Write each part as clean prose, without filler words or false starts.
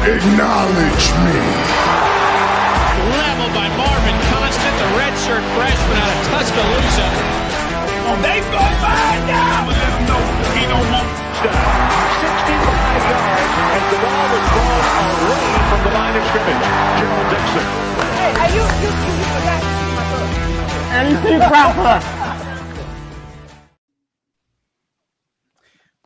Acknowledge me. Leveled by Marvin Constant, the redshirt freshman out of Tuscaloosa. Oh, they go by now. Let him know he don't want to die. 65 yards as the ball was thrown away from the line of scrimmage. Gerald Dixon. Hey, you forgot to see my book. And you proper.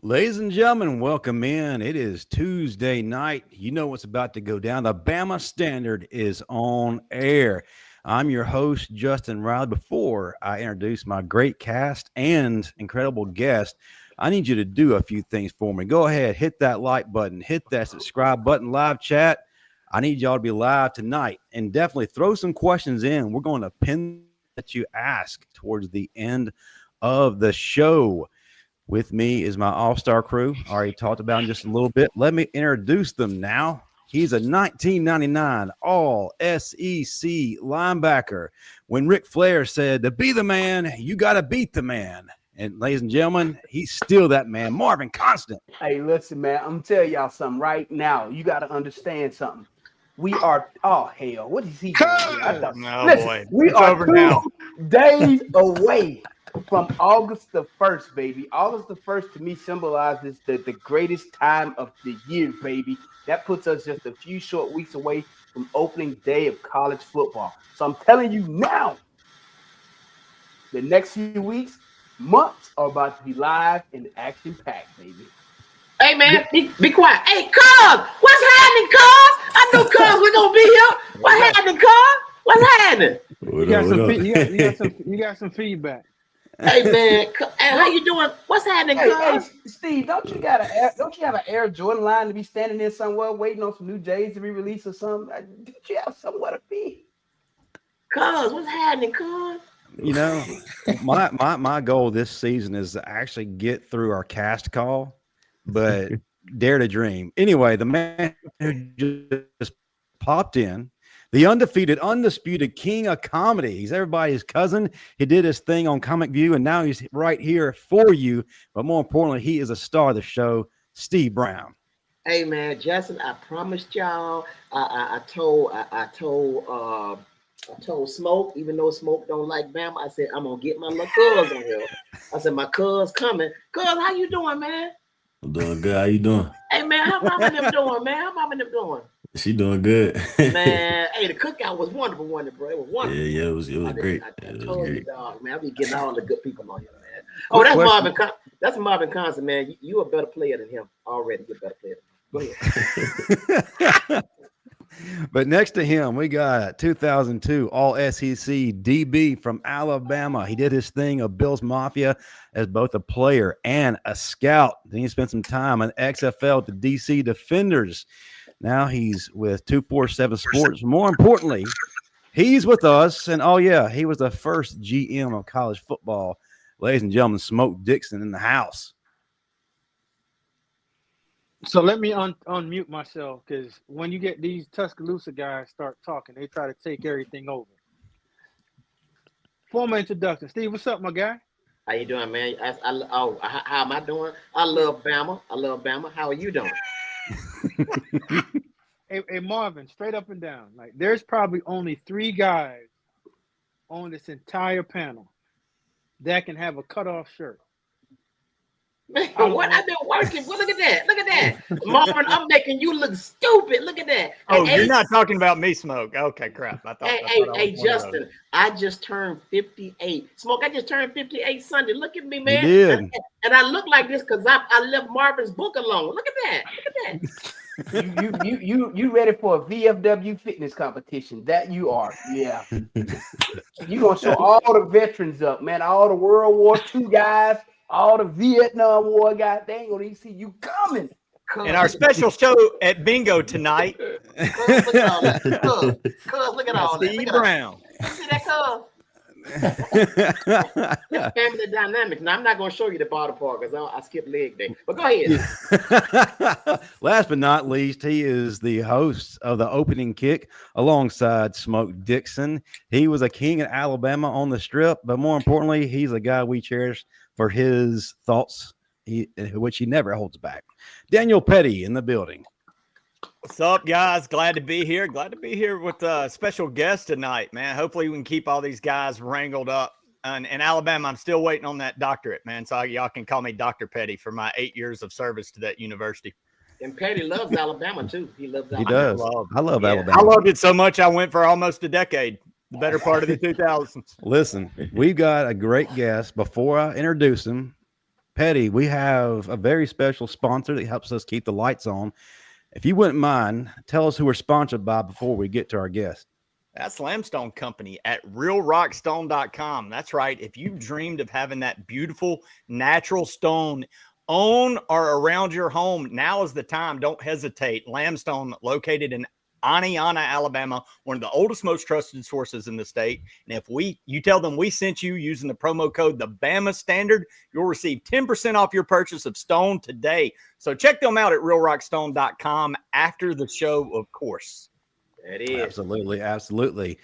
Ladies and gentlemen, welcome in. It is Tuesday night. You know what's about to go down. The Bama Standard is on air. I'm your host, Justin Riley. Before I introduce my great cast and incredible guest, I need you to do a few things for me. Go ahead, hit that like button, hit that subscribe button, live chat. I need y'all to be live tonight, and definitely throw some questions in. We're going to pin that you ask towards the end of the show. With me is my all-star crew. I already talked about him just a little bit. Let me introduce them now. He's a 1999 All-SEC linebacker. When Ric Flair said, to be the man, you got to beat the man. And ladies and gentlemen, he's still that man, Marvin Constant. Hey, listen, man, I'm telling y'all something right now. You got to understand something. We are, oh, hell, what is he doing? Boy. We It's are over now. days away from August the 1st, baby. August the 1st to me symbolizes the greatest time of the year, baby. That puts us just a few short weeks away from opening day of college football. So I'm telling you now, the next few weeks, months are about to be live and action-packed, baby. Hey, man, be quiet. Hey, Cuz, what's happening, Cuz? I knew Cuz we're going to be here. What's happening, Cuz? What's happening? You got some feedback. Hey, man, hey, how you doing? What's happening, Hey, Cuz? Steve, don't you have an Air Jordan line to be standing there somewhere waiting on some new J's to be released or something? Don't you have somewhere to be? Cuz, what's happening, Cuz? You know, my goal this season is to actually get through our cast call, but dare to dream. Anyway, the man who just popped in, the undefeated, undisputed king of comedy. He's everybody's cousin. He did his thing on Comic View, and now he's right here for you. But more importantly, he is a star of the show, Steve Brown. Hey, man, Justin, I promised y'all. I told Smoke, even though Smoke don't like Bama, I said, I'm going to get my little cuz on here. I said, my cuz coming. Cuz, how you doing, man? I'm doing good. How you doing? Hey, man, how Mama them doing, man? How Mama them doing? She doing good. Man, hey, the cookout was wonderful, bro. It was wonderful. Yeah, it was great. I told you, dog, man. I be getting all the good people on here, man. Oh, that's Marvin. That's Marvin Constant, man. You a better player than him already. You're a better player. Go ahead. But next to him, we got 2002 All-SEC DB from Alabama. He did his thing of Bills Mafia as both a player and a scout. Then he spent some time in XFL to DC Defenders. Now he's with 247 Sports. More importantly, he's with us. And, oh, yeah, he was the first GM of college football. Ladies and gentlemen, Smoke Dixon in the house. So let me unmute myself, because when you get these Tuscaloosa guys start talking, they try to take everything over. Formal introduction. Steve, what's up, my guy? How you doing, man? How am I doing? I love Bama. How are you doing? Hey, Marvin, straight up and down. Like, there's probably only 3 guys on this entire panel that can have a cutoff shirt. Man, what I've been working. Well, look at that. Marvin, I'm making you look stupid. Look at that. Oh, you're not talking about me, Smoke. Okay, crap. Hey, Justin, I just turned 58. Smoke, I just turned 58 Sunday. Look at me, man. You did. And I look like this because I left Marvin's book alone. Look at that. You ready for a VFW fitness competition? That you are. Yeah. You gonna show all the veterans up, man. All the World War II guys. All the Vietnam War guys, they ain't gonna see you coming. And our special show at Bingo tonight. Look at all that. Cuz, look at all that. Steve Brown. You see that, Cuz? Family dynamics. Now I'm not going to show you the bottom part because I skipped leg day. But go ahead. Last but not least, he is the host of the opening kick alongside Smoke Dixon. He was a king in Alabama on the Strip, but more importantly, he's a guy we cherish for his thoughts, which he never holds back. Daniel Pettey in the building. What's up, guys? Glad to be here. Glad to be here with a special guest tonight, man. Hopefully we can keep all these guys wrangled up. And in Alabama, I'm still waiting on that doctorate, man. So y'all can call me Dr. Pettey for my 8 years of service to that university. And Pettey loves Alabama, too. He loves He Alabama. does. I love I Alabama. loved it so much I went for almost a decade, the better part of the 2000s. Listen, we've got a great guest. Before I introduce him, Pettey, we have a very special sponsor that helps us keep the lights on. If you wouldn't mind, tell us who we're sponsored by before we get to our guest. That's Limestone Company at realrockstone.com. That's right. If you've dreamed of having that beautiful natural stone on or around your home, now is the time. Don't hesitate. Limestone, located in Aniana, Alabama, one of the oldest, most trusted sources in the state. And if you tell them we sent you using the promo code the Bama Standard, you'll receive 10% off your purchase of stone today. So check them out at realrockstone.com after the show, of course. That is. Absolutely. Absolutely.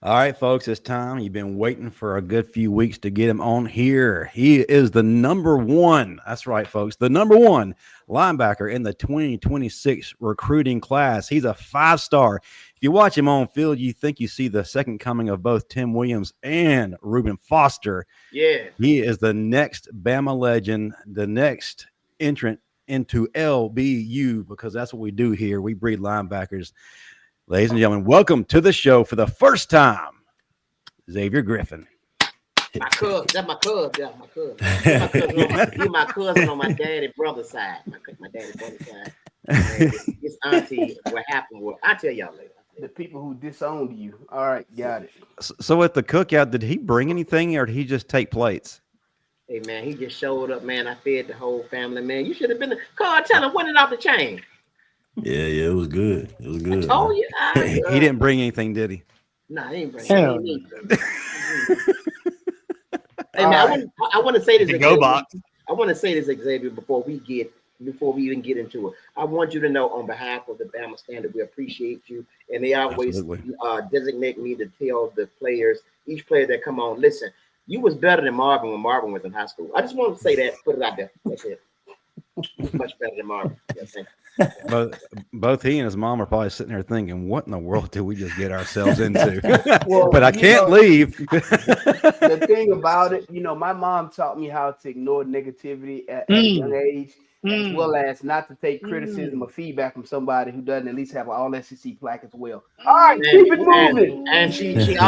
All right, folks, it's time. You've been waiting for a good few weeks to get him on here. He is the number one. That's right, folks. The number one linebacker in the 2026 recruiting class. He's a 5-star. If you watch him on field, you think you see the second coming of both Tim Williams and Reuben Foster. Yeah. He is the next Bama legend, the next entrant into LBU, because that's what we do here. We breed linebackers. Ladies and gentlemen, welcome to the show for the first time, Xavier Griffin. My cousin. That's my cousin. Yeah, my cousin. He's my cousin on my daddy brother's side. My daddy brother's side. And his auntie, what happened was, I'll tell y'all later. The people who disowned you. All right, got it. So at the cookout, did he bring anything or did he just take plates? Hey, man, he just showed up, man. I fed the whole family, man. You should have been the car. Tell him, win it off the chain. Yeah, it was good. It was good. I told you. He didn't bring anything, did he? Nah, he ain't bring Hell anything. Hey, man, I want to say this. Go box. I want to say this, Xavier, before we even get into it. I want you to know, on behalf of the Bama Standard, we appreciate you, and they always designate me to tell the players, each player that come on, listen, you was better than Marvin when Marvin was in high school. I just want to say that, put it out there. That's it. Much better than Marvin. Yeah, thank you. Both he and his mom are probably sitting there thinking, what in the world did we just get ourselves into? Well, but I can't leave. The thing about it, my mom taught me how to ignore negativity at a young age, as well as not to take criticism or feedback from somebody who doesn't at least have an all-SEC plaque as well. All right, keep it moving. And she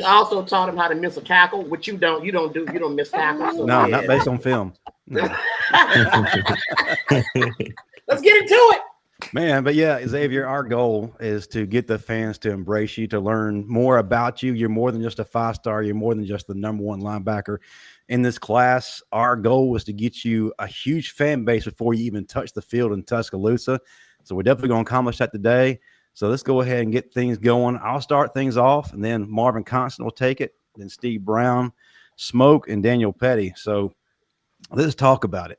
also taught him how to miss a tackle, which you don't do. You don't miss tackles. So No, not based on film. No. Let's get into it. Man, but yeah, Xavier, our goal is to get the fans to embrace you, to learn more about you. You're more than just a 5-star. You're more than just the number one linebacker in this class. Our goal was to get you a huge fan base before you even touch the field in Tuscaloosa. So we're definitely going to accomplish that today. So let's go ahead and get things going. I'll start things off, and then Marvin Constant will take it, then Steve Brown, Smoke, and Daniel Pettey. So let's talk about it.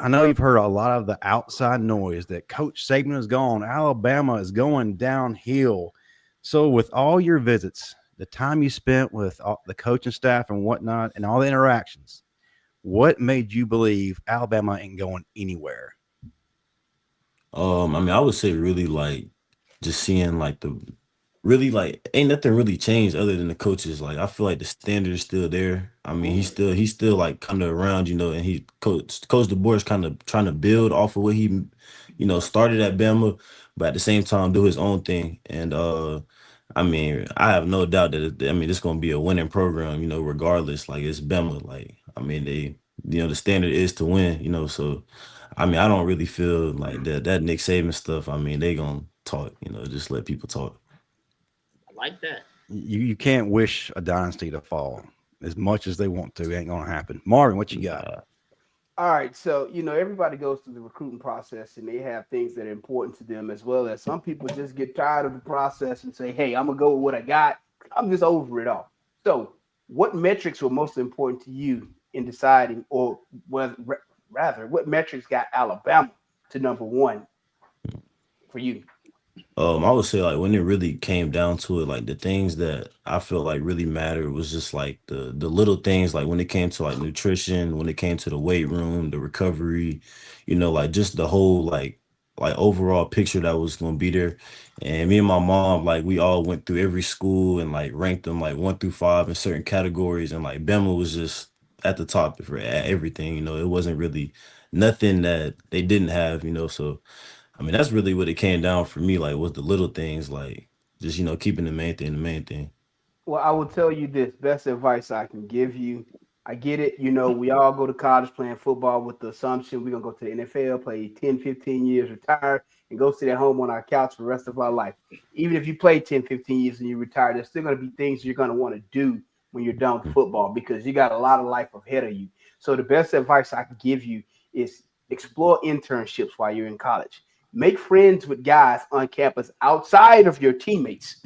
I know you've heard a lot of the outside noise that Coach Saban is gone. Alabama is going downhill. So with all your visits, the time you spent with the coaching staff and whatnot, and all the interactions, what made you believe Alabama ain't going anywhere? I would say really just seeing ain't nothing really changed other than the coaches. I feel like the standard is still there. He's still kind of around, and he Coach DeBoer is kind of trying to build off of what he, started at Bama, but at the same time do his own thing. And I have no doubt that it's going to be a winning program, regardless. It's Bama. They, the standard is to win, so I don't really feel like that Nick Saban stuff. They gonna talk, just let people talk. Like that. You can't wish a dynasty to fall as much as they want to. It ain't gonna happen. Marvin, what you got? All right, so everybody goes through the recruiting process and they have things that are important to them, as well as some people just get tired of the process and say, hey, I'm gonna go with what I got. I'm just over it all. So what metrics were most important to you in deciding, or rather, what metrics got Alabama to number one for you? I would say when it really came down to it, the things that I feel really mattered was just the little things, when it came to nutrition, when it came to the weight room, the recovery, just the whole like overall picture that was gonna be there. And me and my mom, like we all went through every school and like ranked them like 1 through 5 in certain categories, and like Bama was just at the top for everything. It wasn't really nothing that they didn't have. So I mean that's really what it came down for me. Like was the little things, like just keeping the main thing the main thing. Well, I will tell you this, best advice I can give you. I get it. We all go to college playing football with the assumption we're going to go to the NFL, play 10, 15 years, retire, and go sit at home on our couch for the rest of our life. Even if you play 10, 15 years and you retire, there's still going to be things you're going to want to do when you're done with football because you got a lot of life ahead of you. So the best advice I can give you is explore internships while you're in college. Make friends with guys on campus outside of your teammates.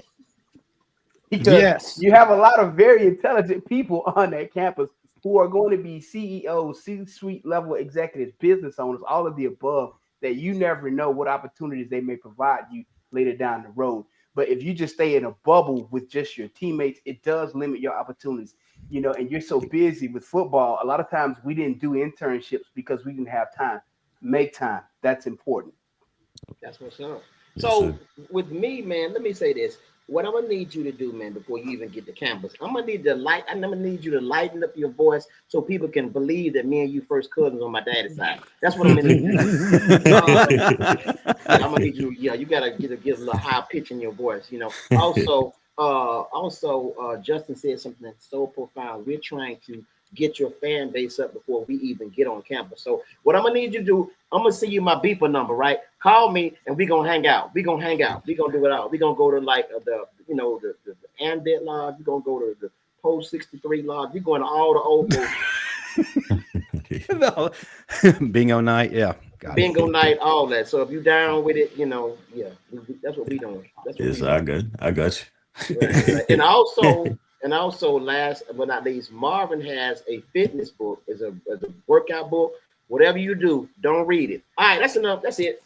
Because you have a lot of very intelligent people on that campus who are going to be CEOs, C-suite level executives, business owners, all of the above, that you never know what opportunities they may provide you later down the road. But if you just stay in a bubble with just your teammates, it does limit your opportunities. And you're so busy with football. A lot of times we didn't do internships because we didn't have time. Make time. That's important. That's what's up. Yes, So sir. with me, man, let me say this. What I'm gonna need you to do, man, before you even get to campus, I'm gonna need you to lighten up your voice so people can believe that me and you first cousins on my daddy's side. That's what I'm gonna need you to do. I'm gonna need you. Yeah, you gotta give a little high pitch in your voice. Also, Justin said something that's so profound. We're trying to get your fan base up before we even get on campus. So what I'm gonna need you to do, I'm gonna send you my beeper number, right? Call me and we're gonna hang out. We're gonna do it all. We're gonna go to like the Ambit Lodge, we're gonna go to the Post 63 Lodge, we're going to all the old Bingo night, yeah. bingo night, all that. So if you're down with it, that's what we doing. That's what Yes, I got you. Right. And also, last but not least, Marvin has a fitness book, is a workout book. Whatever you do, don't read it. All right, that's enough. That's it.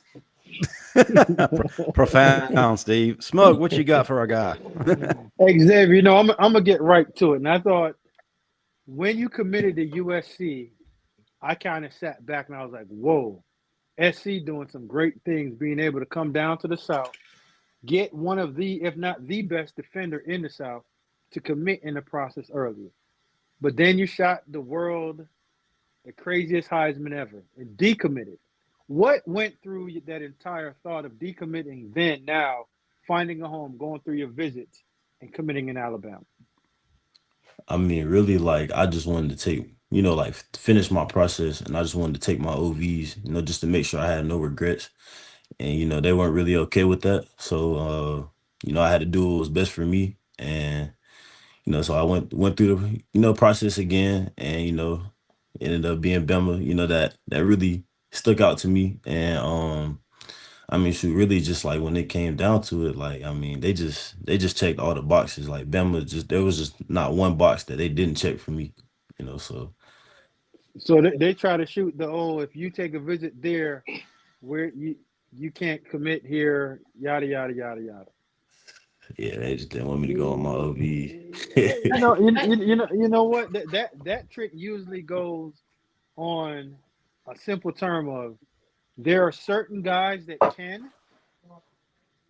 Profound, Steve. Smoke, what you got for our guy? Hey, Xavier, I'm gonna get right to it. And I thought when you committed to USC, I kind of sat back and I was like, whoa, SC doing some great things, being able to come down to the South, get one of the, if not the best defender in the South to commit in the process earlier. But then you shot the world the craziest Heisman ever and decommitted. What went through that entire thought of decommitting, then now finding a home, going through your visits, and committing in Alabama? I mean, really, like I just wanted to take, like finish my process, and I just wanted to take my OVs, just to make sure I had no regrets. And they weren't really okay with that, so I had to do what was best for me, and so I went through the process again, and ended up being Bama. That really stuck out to me, and I mean, shoot, really just like when it came down to it, like I mean, they just checked all the boxes. Like Bama, there was just not one box that they didn't check for me, So they try to shoot if you take a visit there, where you can't commit here, yada yada yada yada. Yeah, they just didn't want me to go on my OV. You know what? That trick usually goes on a simple term of there are certain guys that can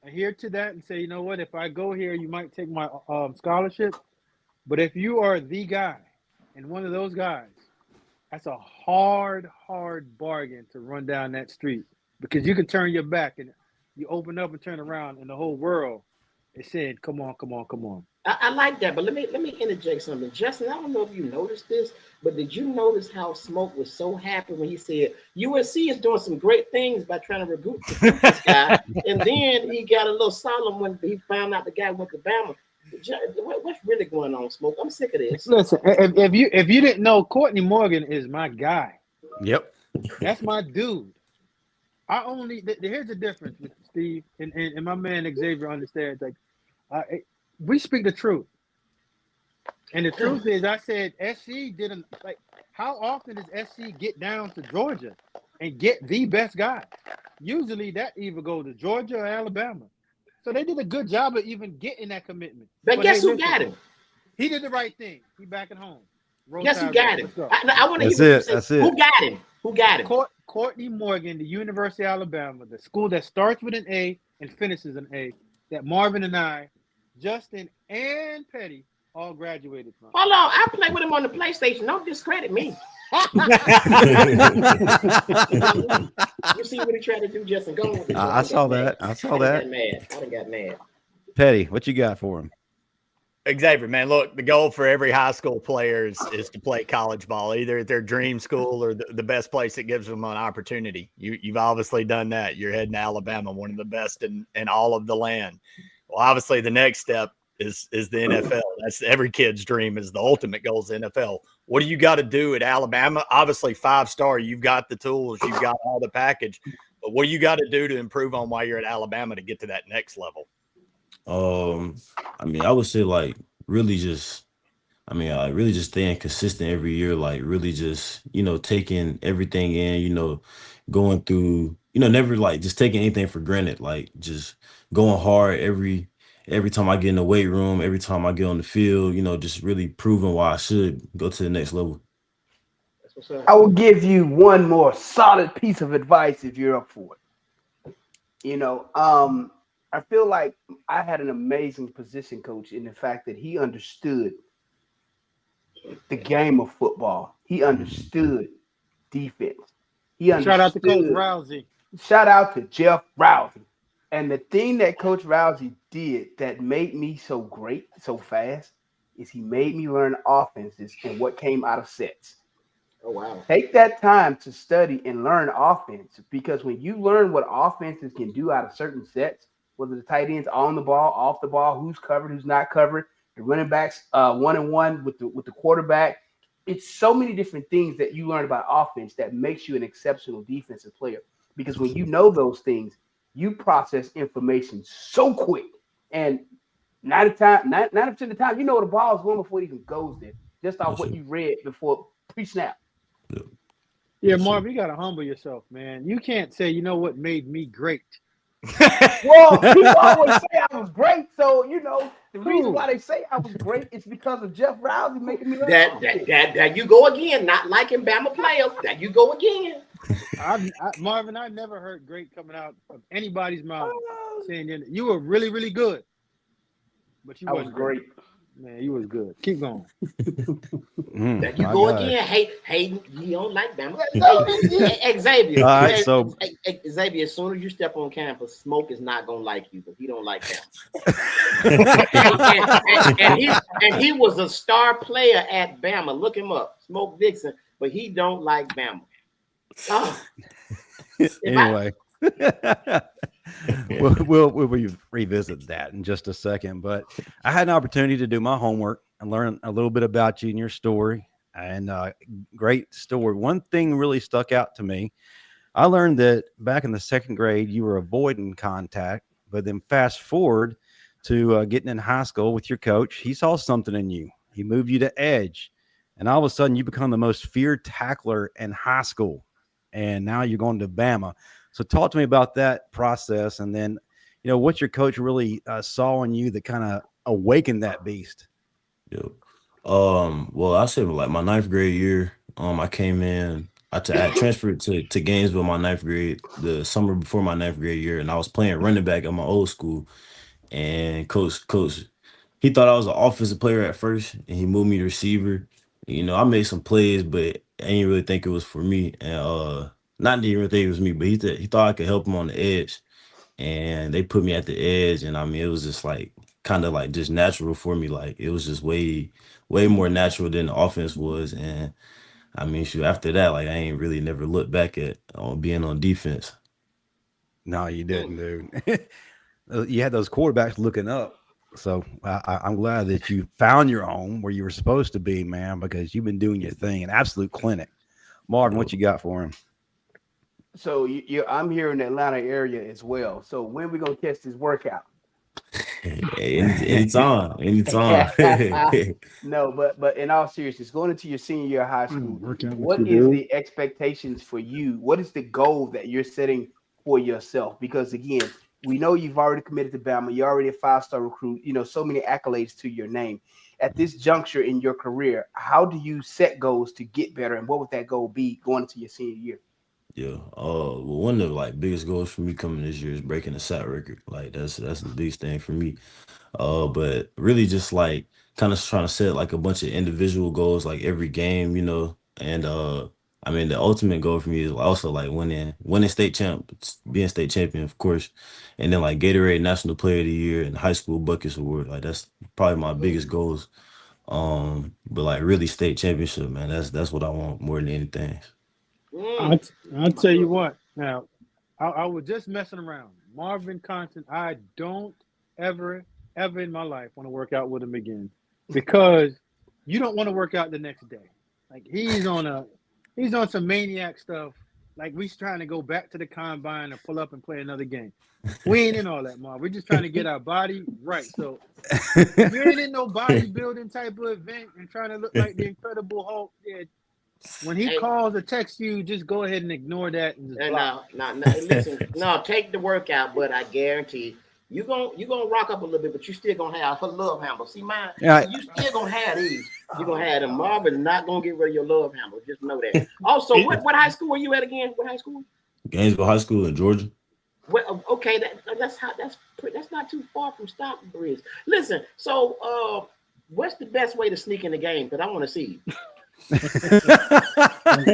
adhere to that and say, you know what, if I go here, you might take my scholarship. But if you are the guy and one of those guys, that's a hard bargain to run down that street, because you can turn your back and you open up and turn around and the whole world is saying, come on. I like that, but let me interject something. Justin, I don't know if you noticed this, but did you notice how Smoke was so happy when he said USC is doing some great things by trying to recruit this guy, and then he got a little solemn when he found out the guy went to Bama. What's really going on, Smoke? I'm sick of this. Listen, if you didn't know, Courtney Morgan is my guy. Yep. That's my dude. Here's the difference with Steve and my man Xavier understands. Like, we speak the truth, and the truth is, I said SC didn't like. How often does SC get down to Georgia and get the best guy? Usually, that either goes to Georgia or Alabama. So they did a good job of even getting that commitment. But guess who got him? He did the right thing. He back at home. Guess who got him? I want to That's hear it. what you say. Who got him? Who got him? Courtney Morgan, the University of Alabama, the school that starts with an A and finishes an A, that Marvin and I, Justin and Pettey, all graduated from. Hold on, I play with him on the PlayStation. Don't discredit me. You see what he tried to do, Justin? Go on. I saw that. I done got mad. Pettey, what you got for him? Xavier, man, look, the goal for every high school player is to play college ball, either at their dream school or the best place that gives them an opportunity. You've obviously done that. You're heading to Alabama, one of the best in all of the land. Well, obviously, the next step is the NFL. That's every kid's dream, is the ultimate goal is the NFL. What do you got to do at Alabama? Obviously, 5-star, you've got the tools, you've got all the package. But what do you got to do to improve on while you're at Alabama to get to that next level? I mean, I would say really just staying consistent every year, really just, taking everything in, going through, never just taking anything for granted, just going hard every time I get in the weight room, every time I get on the field, just really proving why I should go to the next level. That's what's up. I will give you one more solid piece of advice if you're up for it. I feel like I had an amazing position coach in the fact that he understood the game of football. He understood defense. Shout out to Coach Rousey. Shout out to Jeff Rousey. And the thing that Coach Rousey did that made me so great so fast is he made me learn offenses and what came out of sets. Oh, wow. Take that time to study and learn offense, because when you learn what offenses can do out of certain sets, whether the tight ends on the ball, off the ball, who's covered, who's not covered, the running backs 1-on-1 with the quarterback. It's so many different things that you learn about offense that makes you an exceptional defensive player. Because when you know those things, you process information so quick. And 90% of the time, you know the ball is going before it even goes there, just off what you read before pre-snap. Yeah, Marvin, you got to humble yourself, man. You can't say, you know what made me great. Well, people always say I was great, so the reason why they say I was great is because of Jeff Rousey making me learn. That you go again, not liking Bama players. That you go again. Marvin, I never heard great coming out of anybody's mouth saying you were really, really good, but you wasn't great. Man, you was good. Keep going. That you go again. Hey, you don't like Bama. Xavier. All right, so Xavier, as soon as you step on campus, Smoke is not gonna like you, but he don't like Bama. and he was a star player at Bama. Look him up, Smoke Dixon, but he don't like Bama. Anyway. We'll revisit that in just a second, but I had an opportunity to do my homework and learn a little bit about you and your story, and great story. One thing really stuck out to me. I learned that back in the second grade you were avoiding contact, but then fast forward to getting in high school with your coach. He saw something in you. He moved you to edge, and all of a sudden you become the most feared tackler in high school, and now you're going to Bama. So talk to me about that process, and then, what your coach really saw in you that kind of awakened that beast. Yeah. Well, I said my 9th grade year, I came in, I transferred to Gainesville my 9th grade, the summer before my 9th grade year, and I was playing running back at my old school. And coach, he thought I was an offensive player at first, and he moved me to receiver. I made some plays, but I didn't really think it was for me. And not that he really think it was me, but he thought I could help him on the edge, and they put me at the edge, and I mean, it was just kind of just natural for me. It was just way more natural than the offense was, and I mean, after that, I ain't really never looked back at being on defense. No, you didn't, dude. You had those quarterbacks looking up, so I'm glad that you found your home where you were supposed to be, man, because you've been doing your thing, an absolute clinic. Marvin, what you got for him? So I'm here in the Atlanta area as well. So when we gonna catch this workout? Anytime. No, but in all seriousness, going into your senior year of high school, what is the expectations for you? What is the goal that you're setting for yourself? Because again, We know you've already committed to Bama. You're already a 5-star recruit. So many accolades to your name. At this juncture in your career, how do you set goals to get better, and what would that goal be going into your senior year? Yeah. Well, one of the biggest goals for me coming this year is breaking the sack record. Like that's the biggest thing for me. But really just kind of trying to set a bunch of individual goals every game, and I mean the ultimate goal for me is also winning state champ, being state champion, of course, and then Gatorade National Player of the Year and High School Buckets Award. That's probably my biggest goals. But really state championship, man, that's what I want more than anything. I'll tell you what. Now, I was just messing around. Marvin Constant, I don't ever in my life want to work out with him again, because you don't want to work out the next day. He's on some maniac stuff. We're trying to go back to the combine and pull up and play another game. We ain't in all that, Marv. We're just trying to get our body right. So if you ain't in no bodybuilding type of event and trying to look like the Incredible Hulk, yeah, when he calls or texts you, just go ahead and ignore that. And just listen, take the workout, but I guarantee you gonna rock up a little bit, but you still gonna have her love handle. See mine? Yeah. You still gonna have these. You're gonna have them. Marvin not gonna get rid of your love handle. Just know that. Also, what high school were you at again? What high school? Gainesville High School in Georgia. Well, okay, that's not too far from Stockbridge. Listen, so what's the best way to sneak in the game? Because I want to see you.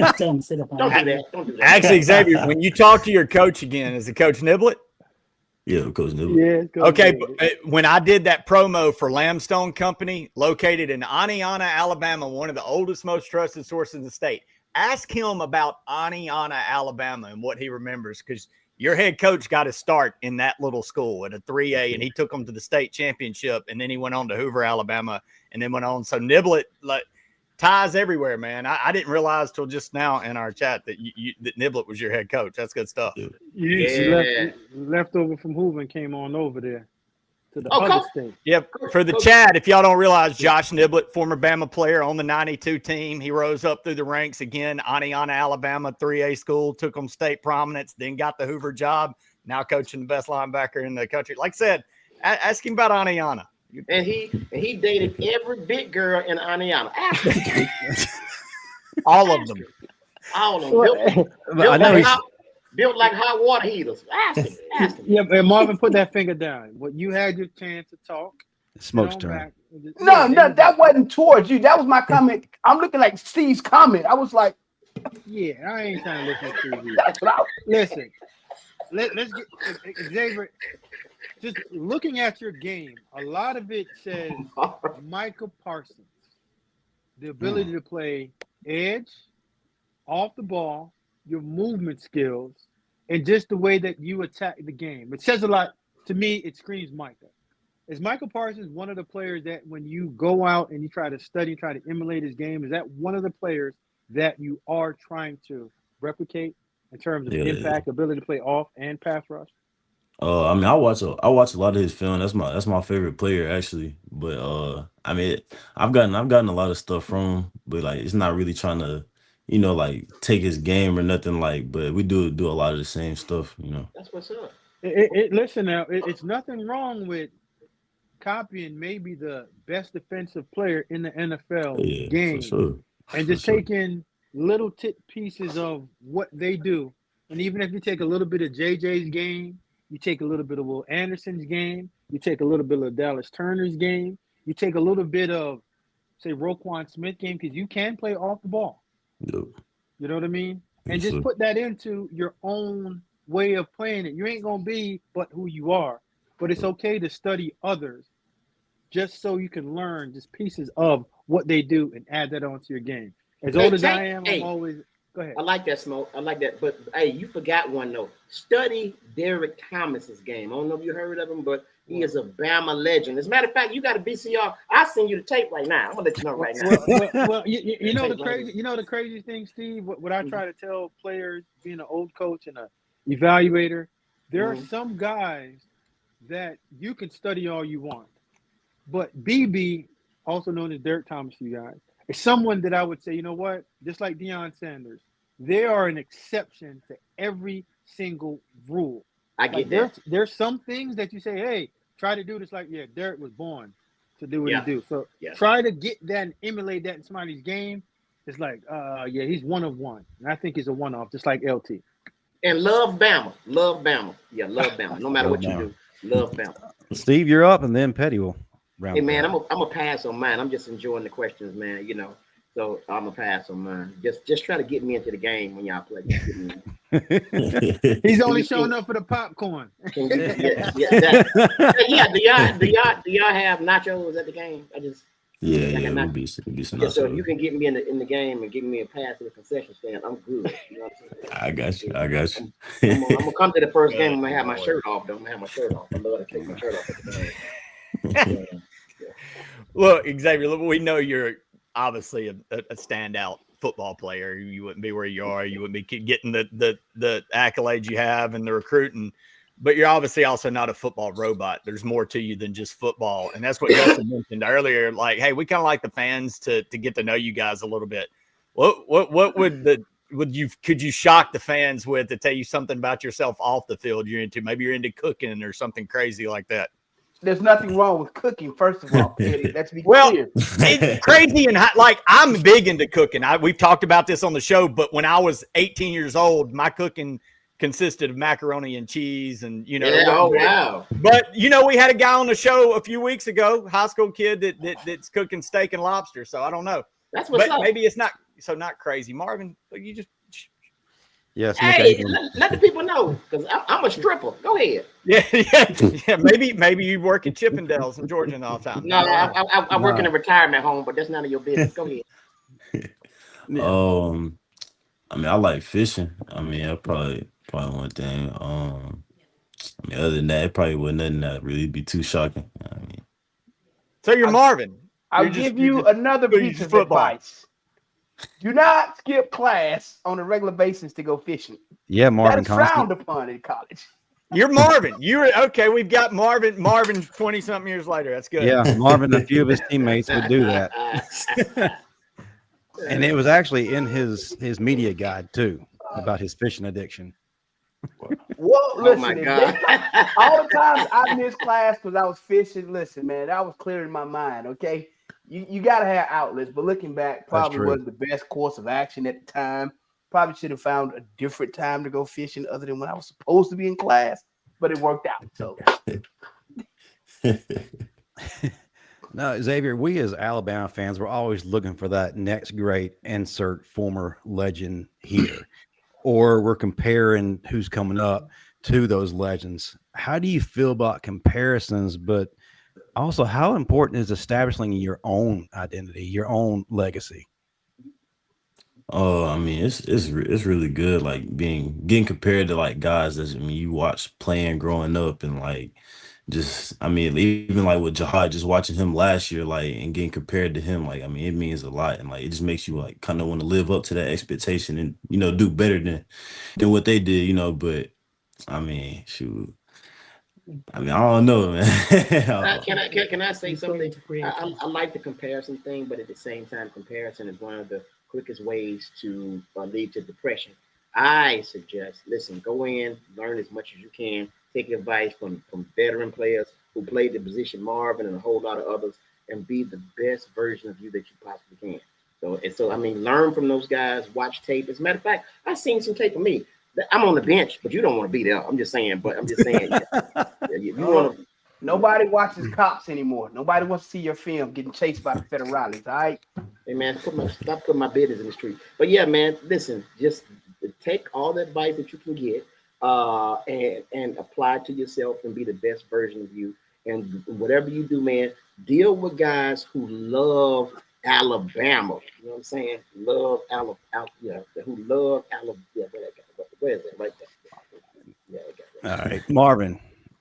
Don't do that. Actually, Xavier, when you talk to your coach again, is it Coach Niblett? Yeah, Coach Niblett. Yeah. Okay, but when I did that promo for Lamstone Company, located in Aniana, Alabama, one of the oldest, most trusted sources in the state, ask him about Aniana, Alabama, and what he remembers, because your head coach got his start in that little school at a 3A, and he took them to the state championship, and then he went on to Hoover, Alabama, and then went on. So Niblett, ties everywhere, man. I didn't realize till just now in our chat that that Niblett was your head coach. That's good stuff. Yeah. Left over from Hoover and came on over there to the other state. Yep. For the chat, if y'all don't realize, Josh Niblett, former Bama player on the 92 team. He rose up through the ranks again. Aniana, Alabama, 3A school, took him state prominence, then got the Hoover job. Now coaching the best linebacker in the country. Like I said, ask him about Aniana. And he dated every big girl in Aniana. All of them. Built like hot water heaters. Ask him. Yeah, and Marvin, put that finger down. What you had your chance to talk. Smoke's turn. No, that wasn't towards you. That was my comment. I'm looking like Steve's comment. I was like, yeah, I ain't trying to listen to you. Listen, let's get Xavier. Just looking at your game, a lot of it says Michael Parsons, the ability to play edge, off the ball, your movement skills, and just the way that you attack the game. It says a lot. To me, it screams Micah. Is Michael Parsons one of the players that when you go out and you try to study, try to emulate his game, is that one of the players that you are trying to replicate in terms of impact, ability to play off and pass rush? I mean, I watch a lot of his film. That's my favorite player actually. But I mean, I've gotten a lot of stuff from him, but it's not really trying to, take his game or nothing. But we do a lot of the same stuff. That's what's up. Listen now, it's nothing wrong with copying maybe the best defensive player in the NFL game, sure. and just taking little pieces of what they do. And even if you take a little bit of JJ's game, you take a little bit of Will Anderson's game, you take a little bit of Dallas Turner's game, you take a little bit of, say, Roquan Smith game, because you can play off the ball. Yep. You know what I mean? And just put that into your own way of playing it. You ain't going to be but who you are, but it's okay to study others just so you can learn just pieces of what they do and add that onto your game. As old as I am, I'm always – go ahead. I like that, Smoke. I like that. But, hey, you forgot one, though. Study Derek Thomas's game. I don't know if you heard of him, but he is a Bama legend. As a matter of fact, you got a VCR. I'll send you the tape right now. I'm going to let you know right now. Well, you know the crazy thing, Steve, what I try to tell players, being an old coach and an evaluator, there are some guys that you can study all you want. But BB, also known as Derek Thomas, you guys, is someone that I would say, you know what, just like Deion Sanders, they are an exception to every single rule. I Like get that. there's some things that you say, hey, try to do this. Like, yeah, Derek was born to do what he Yeah. do. So Yeah. try to get that and emulate that in somebody's game. It's like, yeah, he's one of one. And I think he's a one-off, just like LT. And love Bama. Love Bama. Yeah, love Bama. No matter Love what you Bama. do, love Bama. Steve, you're up, and then Pettey will round. Hey, man, I'm a pass on mine. I'm just enjoying the questions, man, you know. So I'm a pass on mine. Just try to get me into the game when y'all play. He's only showing up for the popcorn. Yeah. Do y'all have nachos at the game? Yeah, it'll be some Yeah, so if nachos. you can get me in the game and give me a pass to the concession stand, I'm good. You know what I'm saying? I got you. I'm gonna come to the first game. I'm gonna have my shirt off. Though I'm gonna have my shirt off. I love to take my shirt off at the game. Look, Xavier, look, we know you're obviously a standout football player. You wouldn't be where you are. You wouldn't be getting the accolades you have and the recruiting. But you're obviously also not a football robot. There's more to you than just football. And that's what Justin mentioned earlier. Like, hey, we kind of like the fans to get to know you guys a little bit. What could you shock the fans with to tell you something about yourself off the field you're into? Maybe you're into cooking or something crazy like that. There's nothing wrong with cooking, first of all. Let's be Well, clear. it's crazy and like I'm big into cooking. We've talked about this on the show, but when I was 18 years old, my cooking consisted of macaroni and cheese and Wow. But we had a guy on the show a few weeks ago, high school kid that's cooking steak and lobster. So I don't know. That's what's up. Maybe it's not crazy. Marvin, you just Yes. Hey, let the people know because I'm a stripper. Go ahead. Yeah. Maybe you work at Chippendales in Georgia all the time. No, I work in a retirement home, but that's none of your business. Go ahead. I mean, I like fishing. I mean, that's probably one thing. Other than that, it probably wasn't nothing that really be too shocking. I mean, so you're Marvin. I'll give you another piece of advice. Do not skip class on a regular basis to go fishing. Yeah, Marvin That is frowned Constant. upon in college. You're Marvin. You're okay. We've got Marvin 20-something years later. That's good. Yeah, Marvin, a few of his teammates would do that. And it was actually in his media guide, too, about his fishing addiction. Well, listen, my God. all the times I missed class because I was fishing. Listen, man, that was clearing my mind. Okay, you got to have outlets, but looking back, probably wasn't the best course of action at the time. Probably should have found a different time to go fishing other than when I was supposed to be in class, but it worked out. So, No, Xavier, we as Alabama fans, we're always looking for that next great insert former legend here, or we're comparing who's coming up to those legends. How do you feel about comparisons, but also how important is establishing your own identity, your own legacy? Oh, I mean, it's really good, like getting compared to like guys that you watch playing growing up and like just even like with Jihad, just watching him last year, like and getting compared to him, like it means a lot, and like it just makes you like kind of want to live up to that expectation and do better than what they did, But I mean, shoot. I don't know, man. Can I say something? I like the comparison thing, but at the same time, comparison is one of the quickest ways to lead to depression. I suggest, listen, go in, learn as much as you can, take advice from veteran players who played the position, Marvin and a whole lot of others, and be the best version of you that you possibly can. So learn from those guys, watch tape. As a matter of fact, I've seen some tape of me. I'm on the bench, but you don't want to be there. I'm just saying. You want to. Nobody watches cops anymore. Nobody wants to see your film getting chased by the federales. All right. Hey man, stop putting my business in the street. But yeah, man, listen, just take all the advice that you can get and apply it to yourself and be the best version of you. And whatever you do, man, deal with guys who love Alabama. You know what I'm saying? Love Alabama. Who love Alabama. Yeah, where is it? Right there. Yeah, All right, Marvin,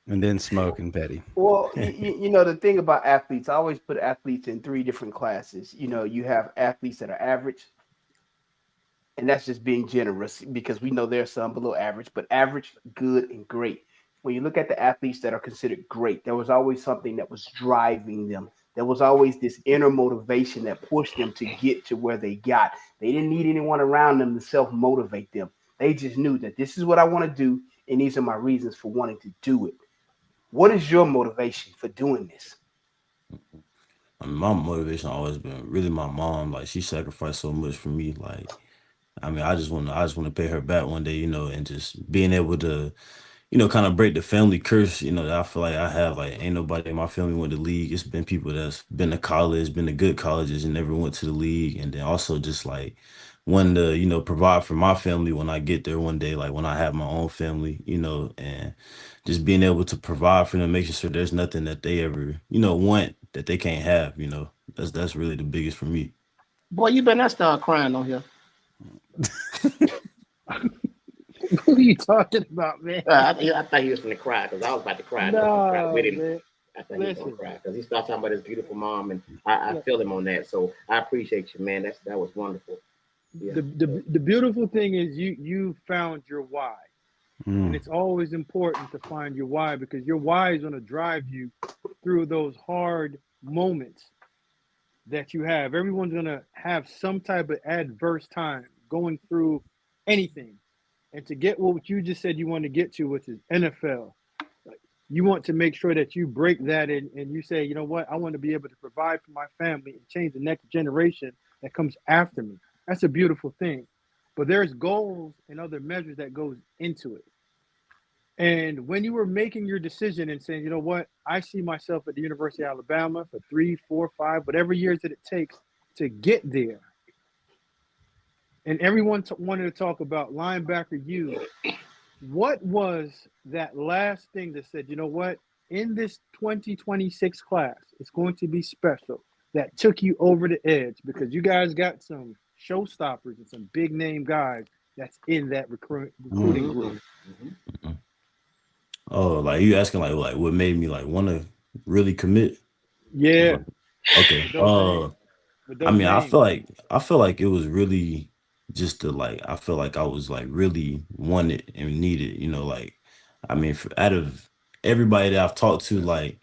and then Smoke and Pettey. Well, the thing about athletes, I always put athletes in three different classes. You have athletes that are average, and that's just being generous because we know there's some below average, but average, good, and great. When you look at the athletes that are considered great, there was always something that was driving them. There was always this inner motivation that pushed them to get to where they got. They didn't need anyone around them to self-motivate them. They just knew that this is what I want to do, and these are my reasons for wanting to do it. What is your motivation for doing this? I mean, my motivation always been really my mom. Like, she sacrificed so much for me. Like, I mean, I just want to pay her back one day, and just being able to, kind of break the family curse, that I feel like I have. Like, ain't nobody in my family went to league. It's been people that's been to college, been to good colleges, and never went to the league. And then also just like wanting to, provide for my family when I get there one day, like when I have my own family, and just being able to provide for them, making sure there's nothing that they ever, want that they can't have. That's really the biggest for me. Boy, you better not start crying on here. Who are you talking about, man? I thought he was going to cry because I was about to cry. No, with him. man. I thought he was going to cry because he started talking about his beautiful mom, and I feel him on that. So I appreciate you, man. That was wonderful. Yeah. The beautiful thing is you found your why. And it's always important to find your why, because your why is going to drive you through those hard moments that you have. Everyone's going to have some type of adverse time going through anything. And to get what you just said you want to get to, which is NFL, you want to make sure that you break that and you say, you know what, I want to be able to provide for my family and change the next generation that comes after me. That's a beautiful thing. But there's goals and other measures that goes into it. And when you were making your decision and saying, you know what, I see myself at the University of Alabama for 3, 4, 5, whatever years that it takes to get there. And everyone wanted to talk about linebacker U. What was that last thing that said, you know what, in this 2026 class, it's going to be special, that took you over the edge? Because you guys got some showstoppers and some big name guys that's in that recruiting group. Oh, like you asking like what made me like want to really commit? Yeah. Okay. I mean, I feel like it was really just I feel like I was like really wanted and needed, like, I mean, out of everybody that I've talked to, like,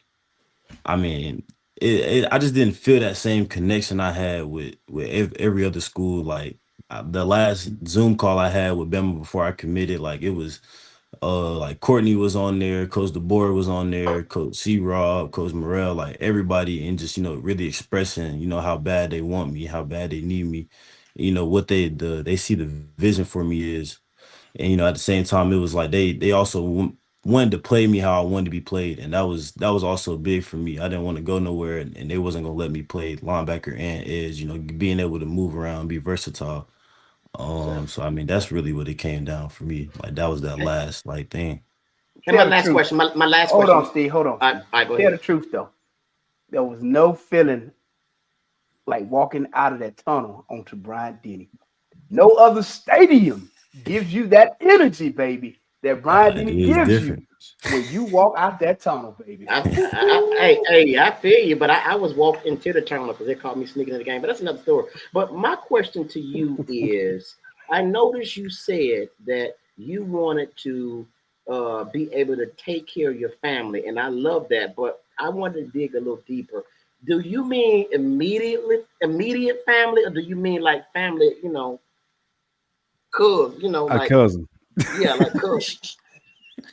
I mean, I just didn't feel that same connection I had with every other school. Like the last Zoom call I had with Bama before I committed, like it was like Courtney was on there, Coach DeBoer was on there, Coach C-Rob, Coach Morrell, like everybody, and just, really expressing, how bad they want me, how bad they need me, what they see the vision for me is. And, at the same time, it was like they also wanted to play me how I wanted to be played. And that was also big for me. I didn't want to go nowhere, and they wasn't going to let me play linebacker and edge, being able to move around, be versatile. So I mean, that's really what it came down for me. Like that was that last thing. And my last question. My last question. Hold on, Steve. Hold on. I go Tell ahead. the truth though. There was no feeling like walking out of that tunnel onto Bryant-Denny. No other stadium gives you that energy, baby, that Bryant-Denny gives you when you walk out that tunnel, baby. I feel you, but I was walked into the tunnel because they caught me sneaking in the game. But that's another story. But my question to you is, I noticed you said that you wanted to be able to take care of your family, and I love that. But I wanted to dig a little deeper. Do you mean immediate family, or do you mean like family, cousin, like a cousin? Yeah, like cousin.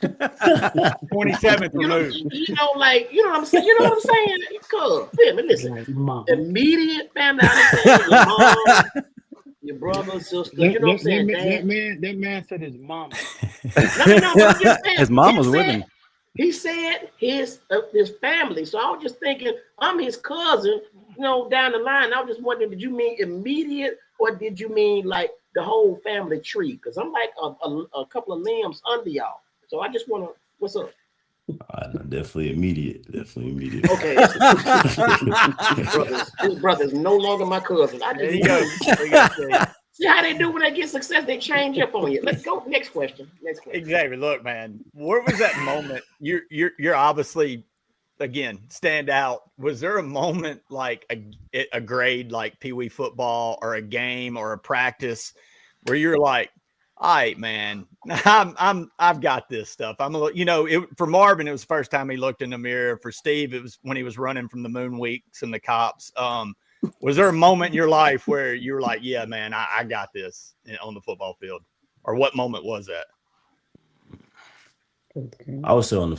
27th removed. You know what I'm saying? You know what I'm saying? Cuz, listen, immediate family. Your mom, your brother, sister. You know what I'm saying? That man said his mama. No, his mom was with him. He said his family. So I was just thinking, I'm his cousin. Down the line, I was just wondering, did you mean immediate, or did you mean like the whole family tree? Because I'm like a couple of limbs under y'all. So I just want to, what's up? Definitely immediate. Okay. His brother's no longer my cousin. There you go. See how they do when they get success? They change up on you. Let's go. Next question. Xavier, look, man, where was that moment? You're obviously, again, stand out. Was there a moment like a grade like Pee Wee football or a game or a practice where you're like, all right, man, I've got this stuff. For Marvin, it was the first time he looked in the mirror. For Steve, it was when he was running from the Moon Weeks and the cops. Was there a moment in your life where you were like, yeah, man, I got this on the football field? Or what moment was that? I would say on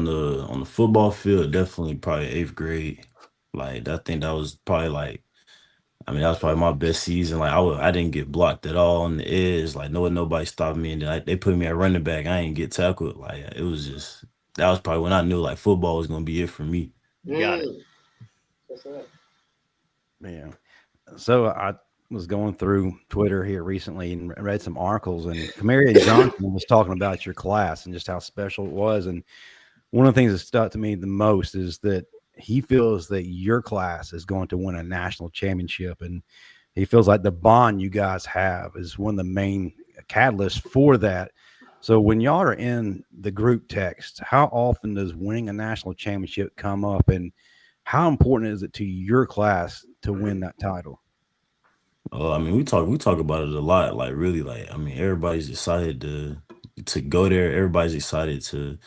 the football field, definitely probably 8th grade. Like I think that was probably like, I mean, that was probably my best season. Like I didn't get blocked at all on the edge. Like nobody stopped me, and then they put me at running back. I didn't get tackled. Like it was just, that was probably when I knew like football was gonna be it for me. Got it. That's right. Yeah. So I was going through Twitter here recently and read some articles, and Kamarian Johnson was talking about your class and just how special it was. And one of the things that stuck to me the most is that he feels that your class is going to win a national championship, and he feels like the bond you guys have is one of the main catalysts for that. So when y'all are in the group text, how often does winning a national championship come up, and how important is it to your class to win that title? I mean, we talk about it a lot. Like really, like I mean, everybody's excited to go there. Everybody's excited to,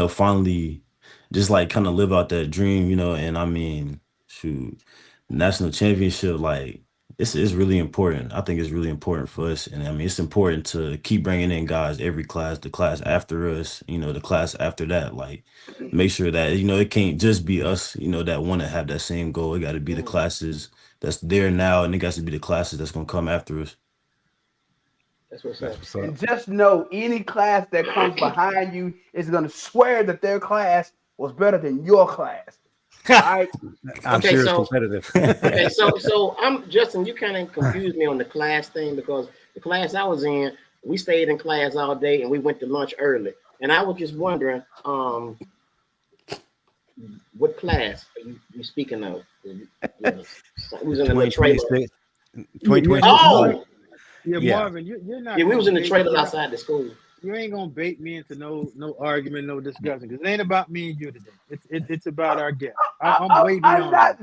finally just like kind of live out that dream, And I mean, shoot, national championship, like it's really important. I think it's really important for us, and I mean, it's important to keep bringing in guys every class, the class after us, the class after that. Like, make sure that it can't just be us, that want to have that same goal. It got to be the classes that's there now, and it got to be the classes that's gonna come after us. That's what's up. And just know, any class that comes behind you is going to swear that their class was better than your class. All right? I'm sure it's competitive. Okay, so I'm Justin. You kind of confused me on the class thing, because the class I was in, we stayed in class all day and we went to lunch early. And I was just wondering, what class are you speaking of? Who's in the little trailer? 2026. Oh, Yeah, Marvin, you're not. yeah, we was in the bait trailer me. outside the school. You ain't gonna bait me into no argument, no discussion, because it ain't about me and you today. It's about our guest. I'm way beyond that.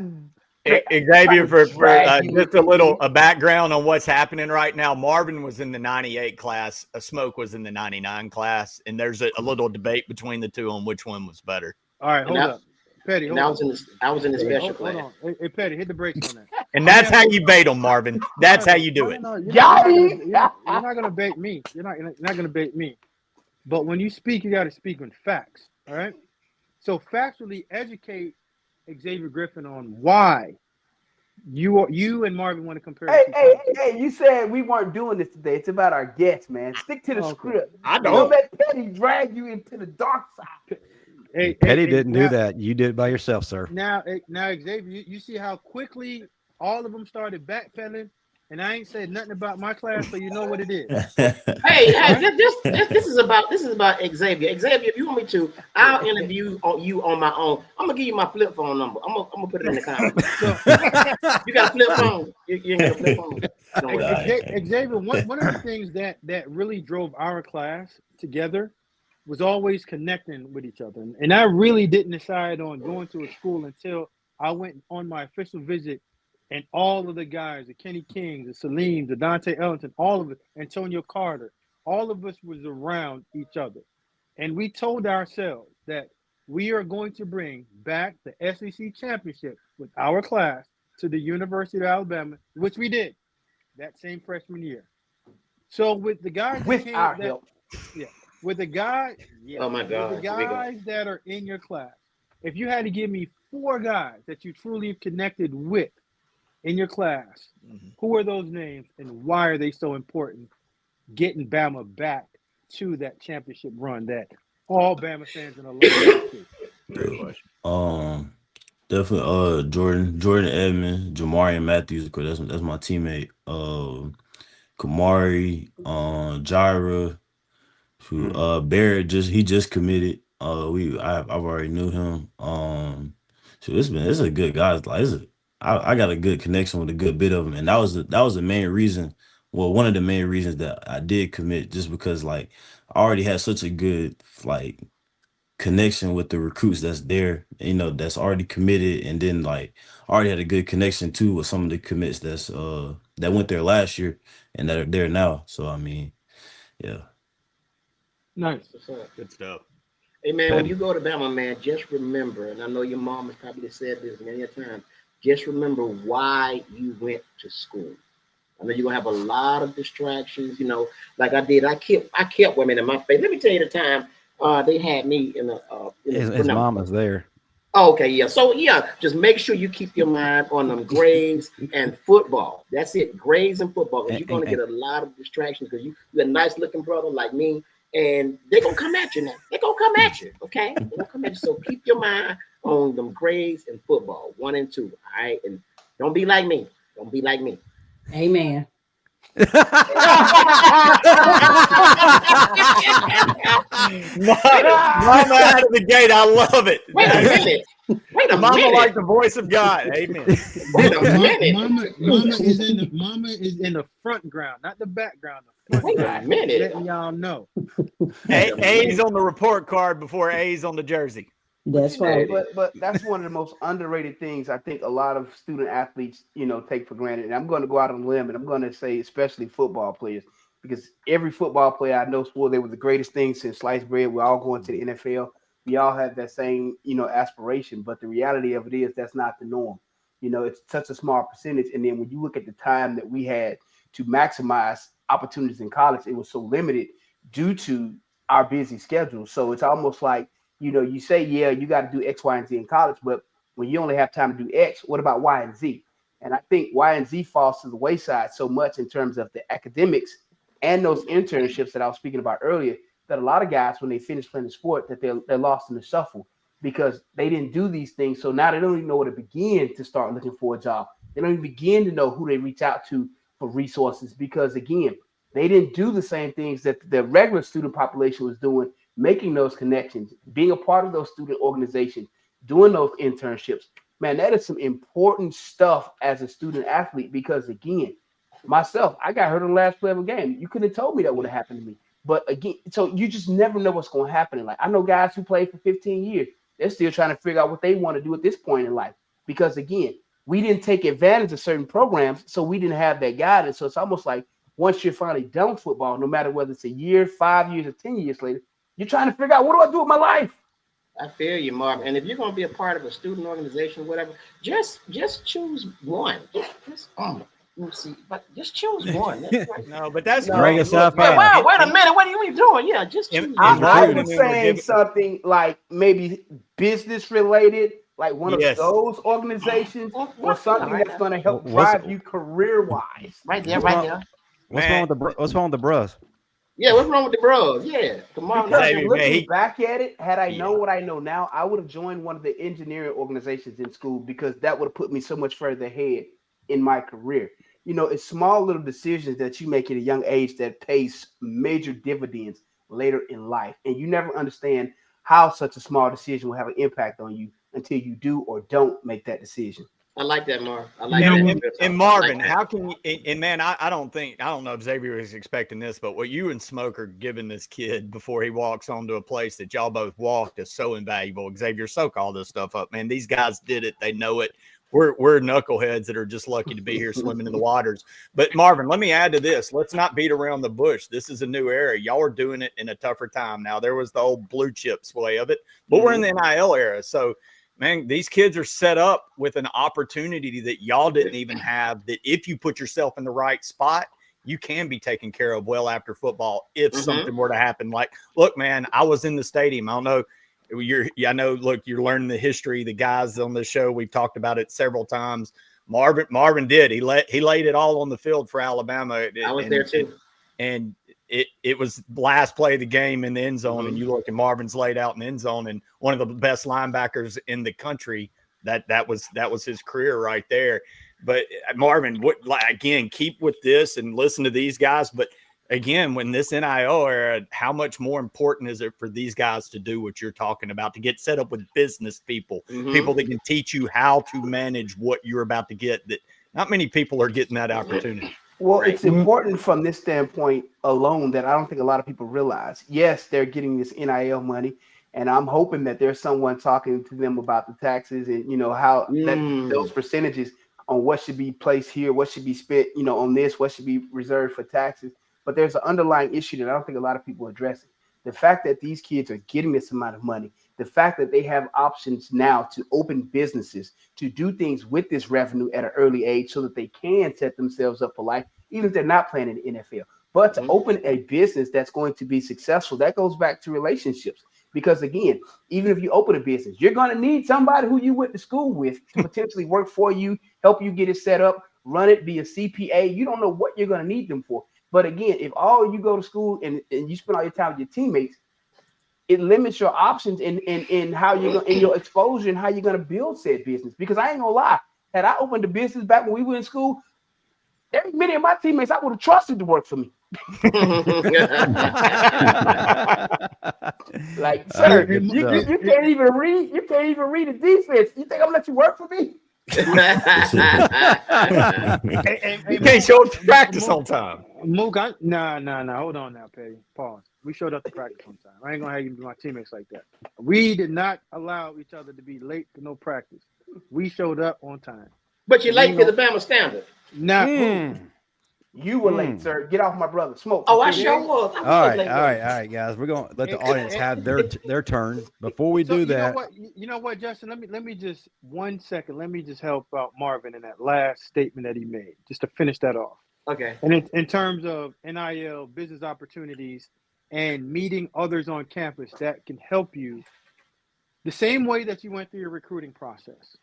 Xavier, for just a little background on what's happening right now. Marvin was in the 98 class. Smoke was in the 99 class, and there's a little debate between the two on which one was better. All right, hold up. Petty, I was in the special class. Hold on. Hey, Petty, hit the brakes on that. And that's how you bait them, Marvin. That's how you do it. No, you're not gonna bait me. You're not gonna bait me. But when you speak, you got to speak on facts. All right. So factually educate Xavier Griffin on why you and Marvin want to compare. Hey! You said we weren't doing this today. It's about our guests, man. Stick to the script. I don't let Petty drag you into the dark side. Petty didn't do that. You did it by yourself, sir. Now, Xavier, you see how quickly all of them started backpedaling, and I ain't said nothing about my class, so you know what it is. Hey, this is about Xavier. Xavier, if you want me to, I'll interview you on my own. I'm gonna give you my flip phone number. I'm gonna put it in the comments. You got a flip phone? You ain't got a flip phone. Xavier, one of the things that really drove our class together was always connecting with each other. And I really didn't decide on going to a school until I went on my official visit, and all of the guys, the Kenny Kings, the Salim, the Dante Ellington, all of it, Antonio Carter, all of us was around each other. And we told ourselves that we are going to bring back the SEC championship with our class to the University of Alabama, which we did that same freshman year. So with the guys with our help. Yeah. With the guys, oh my God, with the guys that are in your class, if you had to give me 4 guys that you truly connected with in your class, who are those names and why are they so important getting Bama back to that championship run that all Bama fans and alumni? Definitely Jordan Edmonds, Jamarian Matthews, of course, that's my teammate. Kamari, Jira. Barrett just committed. I've already knew him. So it's a good guy. Like I got a good connection with a good bit of them, and that was the main reason. Well, one of the main reasons that I did commit, just because like I already had such a good like connection with the recruits that's there, that's already committed, and then like I already had a good connection too with some of the commits that went there last year and that are there now. So I mean, yeah. Nice. Good stuff. Hey, man, when you go to Bama, man, just remember, and I know your mom has probably said this many a time, just remember why you went to school. I know you're going to have a lot of distractions, like I did. I kept women in my face. Let me tell you the time They had me in a. His mama's there. Oh, okay, yeah. So yeah, just make sure you keep your mind on them grades and football. That's it, grades and football. Because you're gonna get a lot of distractions because you're a nice looking brother like me, and they're gonna come at you now. They're gonna come at you, okay? They're gonna come at you. So keep your mind on them grades and football, 1 and 2. All right, and don't be like me. Don't be like me. Amen. Mama out of the gate. I love it. Wait a minute. Wait a Mama minute. like the voice of God. Amen. Wait a minute. Mama is in the front ground, not the background. The front Wait a ground. minute. Letting y'all know. A's on the report card before A's on the jersey. That's right. But that's one of the most underrated things I think a lot of student athletes, take for granted. And I'm going to go out on a limb and I'm going to say, especially football players, because every football player I know swore they were the greatest thing since sliced bread. We're all going to the NFL. We all have that same, aspiration. But the reality of it is that's not the norm. It's such a small percentage. And then when you look at the time that we had to maximize opportunities in college, it was so limited due to our busy schedule. So it's almost like, you say, yeah, you got to do X, Y, and Z in college, but when you only have time to do X, what about Y and Z? And I think Y and Z falls to the wayside so much in terms of the academics and those internships that I was speaking about earlier, that a lot of guys, when they finish playing the sport, that they're lost in the shuffle because they didn't do these things. So now they don't even know where to begin to start looking for a job. They don't even begin to know who they reach out to for resources because, again, they didn't do the same things that the regular student population was doing, making those connections, being a part of those student organizations, doing those internships. Man, that is some important stuff as a student athlete because, again, myself, I got hurt on the last play of a game. You couldn't have told me that would have happened to me. But, again, so you just never know what's going to happen in life. I know guys who played for 15 years. They're still trying to figure out what they want to do at this point in life because, again, we didn't take advantage of certain programs, so we didn't have that guidance. So it's almost like once you're finally done with football, no matter whether it's a year, 5 years, or 10 years later, you're trying to figure out, what do I do with my life? I feel you, Mark. And if you're going to be a part of a student organization or whatever, just choose one. Just choose one. That's right. No, but that's Bring us up. Wait a minute. What are you doing? Yeah, just choose one. I was saying something like maybe business related, like one of those organizations, or something that's going to help drive you career wise. Right there, right there. What's wrong with the bros? Yeah, what's wrong with the bros? Yeah, come on. Because looking back at it, had I known what I know now, I would have joined one of the engineering organizations in school because that would have put me so much further ahead in my career. It's small little decisions that you make at a young age that pays major dividends later in life. And you never understand how such a small decision will have an impact on you until you do or don't make that decision. I like that, Marv. I like that. And Marvin, how can you? And man, I don't know if Xavier was expecting this, but what you and Smoke are giving this kid before he walks onto a place that y'all both walked is so invaluable. Xavier, soak all this stuff up, man. These guys did it; they know it. We're knuckleheads that are just lucky to be here swimming in the waters. But Marvin, let me add to this. Let's not beat around the bush. This is a new era. Y'all are doing it in a tougher time. Now, there was the old blue chips way of it, but we're in the NIL era. So, man, these kids are set up with an opportunity that y'all didn't even have, that if you put yourself in the right spot, you can be taken care of well after football if something were to happen. Like, look, man, I was in the stadium. I don't know. Look, you're learning the history. The guys on the show, we've talked about it several times. Marvin did. He laid it all on the field for Alabama. I was there too. And it was last play of the game in the end zone. And you look, and Marvin's laid out in the end zone, and one of the best linebackers in the country. That was his career right there. But Marvin, again, keep with this and listen to these guys. But again, when this NIL era, how much more important is it for these guys to do what you're talking about, to get set up with business people, people that can teach you how to manage what you're about to get, that not many people are getting that opportunity. Well, it's important from this standpoint alone that I don't think a lot of people realize. Yes, they're getting this NIL money, and I'm hoping that there's someone talking to them about the taxes and, how those percentages on what should be placed here, what should be spent, on this, what should be reserved for taxes. But there's an underlying issue that I don't think a lot of people are addressing. The fact that these kids are getting this amount of money, the fact that they have options now to open businesses, to do things with this revenue at an early age so that they can set themselves up for life, even if they're not playing in the NFL. But to open a business that's going to be successful, that goes back to relationships. Because again, even if you open a business, you're going to need somebody who you went to school with to potentially work for you, help you get it set up, run it, be a CPA. You don't know what you're going to need them for. But again, if all you go to school and you spend all your time with your teammates, it limits your options in how you're going, in your exposure and how you're going to build said business. Because I ain't gonna lie, had I opened a business back when we were in school, many of my teammates I would have trusted to work for me. Like, sir, you can't even read. You can't even read a defense. You think I'm gonna let you work for me? You can't show up to practice on time. Mook, nah. Hold on now, Petty. Pause. We showed up to practice on time. I ain't gonna have you be my teammates like that. We did not allow each other to be late to no practice. We showed up on time. But you're late to the Bama Standard. Nah. You were late, sir. Get off my brother. Smoke. Oh, I sure was. All right, guys. We're gonna let the audience have their turn. Before we do that, you know what, Justin? Let me just 1 second. Let me just help out Marvin in that last statement that he made, just to finish that off. Okay. And in terms of NIL business opportunities and meeting others on campus that can help you, the same way that you went through your recruiting process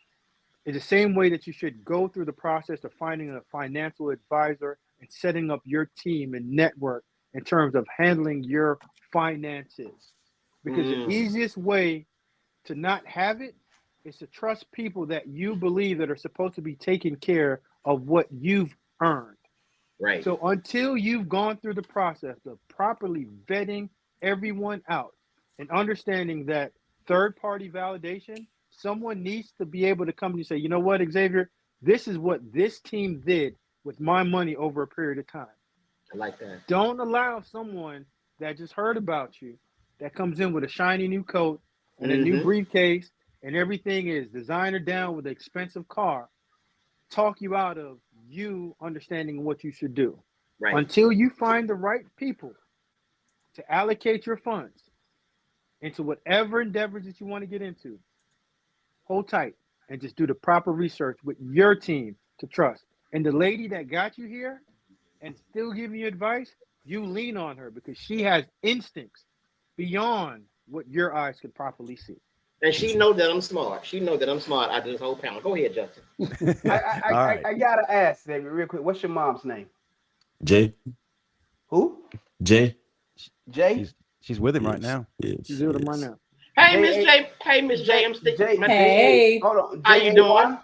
is the same way that you should go through the process of finding a financial advisor and setting up your team and network in terms of handling your finances. Because the easiest way to not have it is to trust people that you believe that are supposed to be taking care of what you've earned. Right. So until you've gone through the process of properly vetting everyone out and understanding that third-party validation, someone needs to be able to come to you and say, you know what, Xavier, this is what this team did with my money over a period of time. I like that. Don't allow someone that just heard about you, that comes in with a shiny new coat and a new briefcase and everything is designer down with an expensive car, talk you out of you understanding what you should do. Right. Until you find the right people to allocate your funds into whatever endeavors that you want to get into, hold tight and just do the proper research with your team to trust. And the lady that got you here and still giving you advice, you lean on her because she has instincts beyond what your eyes could properly see. And she knows that I'm smart. She knows that I'm smart out of this whole panel. Go ahead, Justin. I gotta ask, David, real quick. What's your mom's name? Jay. Who? Jay. Jay. She's with him right now. She's with him right now. Hey, Miss J. Hey, Miss J. I'm sticking. Hey. Hold on. How you doing?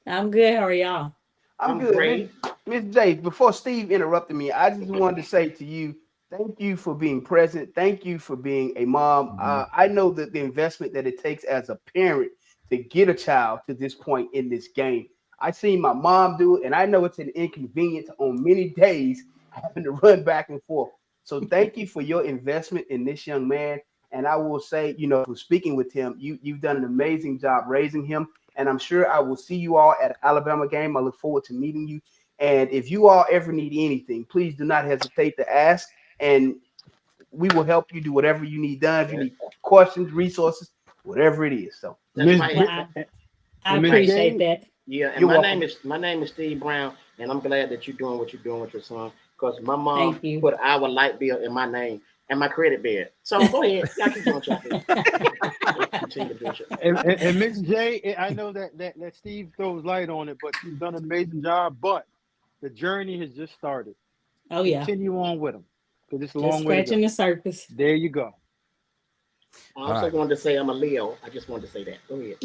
I'm good. How are y'all? I'm good. Great. Miss J, before Steve interrupted me, I just wanted to say to you, thank you for being present. Thank you for being a mom. I know that the investment that it takes as a parent to get a child to this point in this game. I seen my mom do it, and I know it's an inconvenience on many days having to run back and forth. So thank you for your investment in this young man. And I will say, you know, for speaking with him, you've done an amazing job raising him. And I'm sure I will see you all at an Alabama game. I look forward to meeting you. And if you all ever need anything, please do not hesitate to ask. And we will help you do whatever you need done. If you need questions, resources, whatever it is. So I appreciate that. Yeah, and my name is Steve Brown, and I'm glad that you're doing what you're doing with your son. Because my mom put our light bill in my name and my credit bill. So go ahead, y'all keep doing and Miss J, I know that Steve throws light on it, but she's done an amazing job. But the journey has just started. Oh yeah, continue on with them because it's a long just way. Scratching the surface. There you go. I also wanted to say I'm a Leo. I just wanted to say that. Go ahead.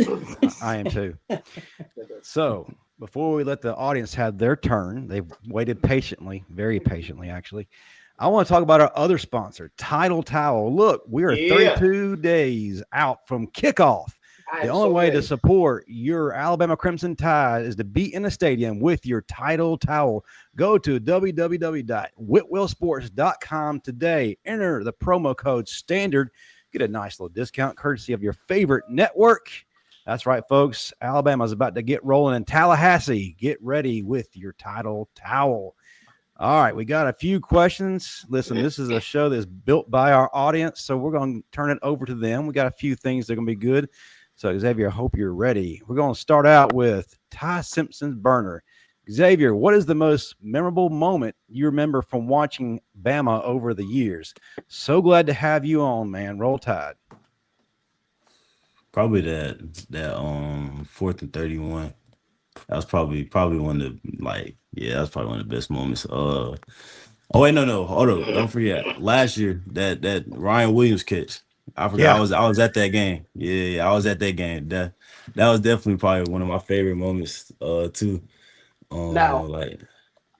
I am too. So before we let the audience have their turn, they've waited patiently, very patiently, actually. I want to talk about our other sponsor, Title Towel. Look, we are 32 days out from kickoff. The only way to support your Alabama Crimson Tide is to be in the stadium with your Title Towel. Go to www.whitwellsports.com today. Enter the promo code STANDARD. Get a nice little discount courtesy of your favorite network. That's right, folks. Alabama's about to get rolling in Tallahassee. Get ready with your Title Towel. All right, we got a few questions. Listen, this is a show that's built by our audience, so we're going to turn it over to them. We got a few things that are going to be good. So, Xavier, I hope you're ready. We're going to start out with Ty Simpson's burner. Xavier, what is the most memorable moment you remember from watching Bama over the years? So glad to have you on, man. Roll Tide. Probably that 4th and 31. That was probably one of the that was probably one of the best moments. Oh wait, no, hold on, don't forget last year that Ryan Williams catch. I forgot. Yeah. I was at that game. Yeah, I was at that game. That was definitely probably one of my favorite moments too. Now,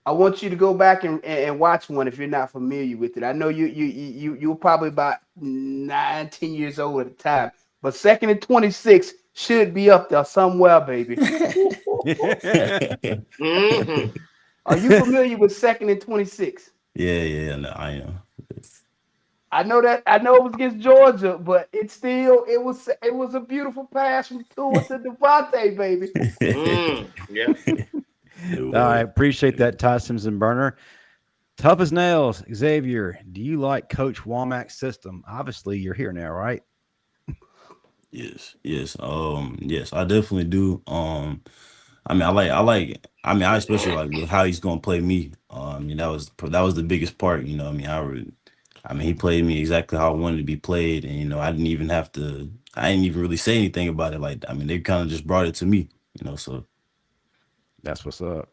I want you to go back and watch one if you're not familiar with it. I know you were probably about 9-10 years old at the time, but 2nd and 26 should be up there somewhere, baby. Are you familiar with 2nd and 26? Yeah, no, I am. I know it was against Georgia, but it was a beautiful pass from Tua to Devontae, baby. Yeah. I appreciate that, Ty Simpson Burner. Tough as nails, Xavier. Do you like Coach Womack's system? Obviously, you're here now, right? Yes. Yes, I definitely do. I especially like with how he's gonna play me. That was the biggest part. He played me exactly how I wanted to be played, and I didn't even really say anything about it. They kind of just brought it to me. So that's what's up.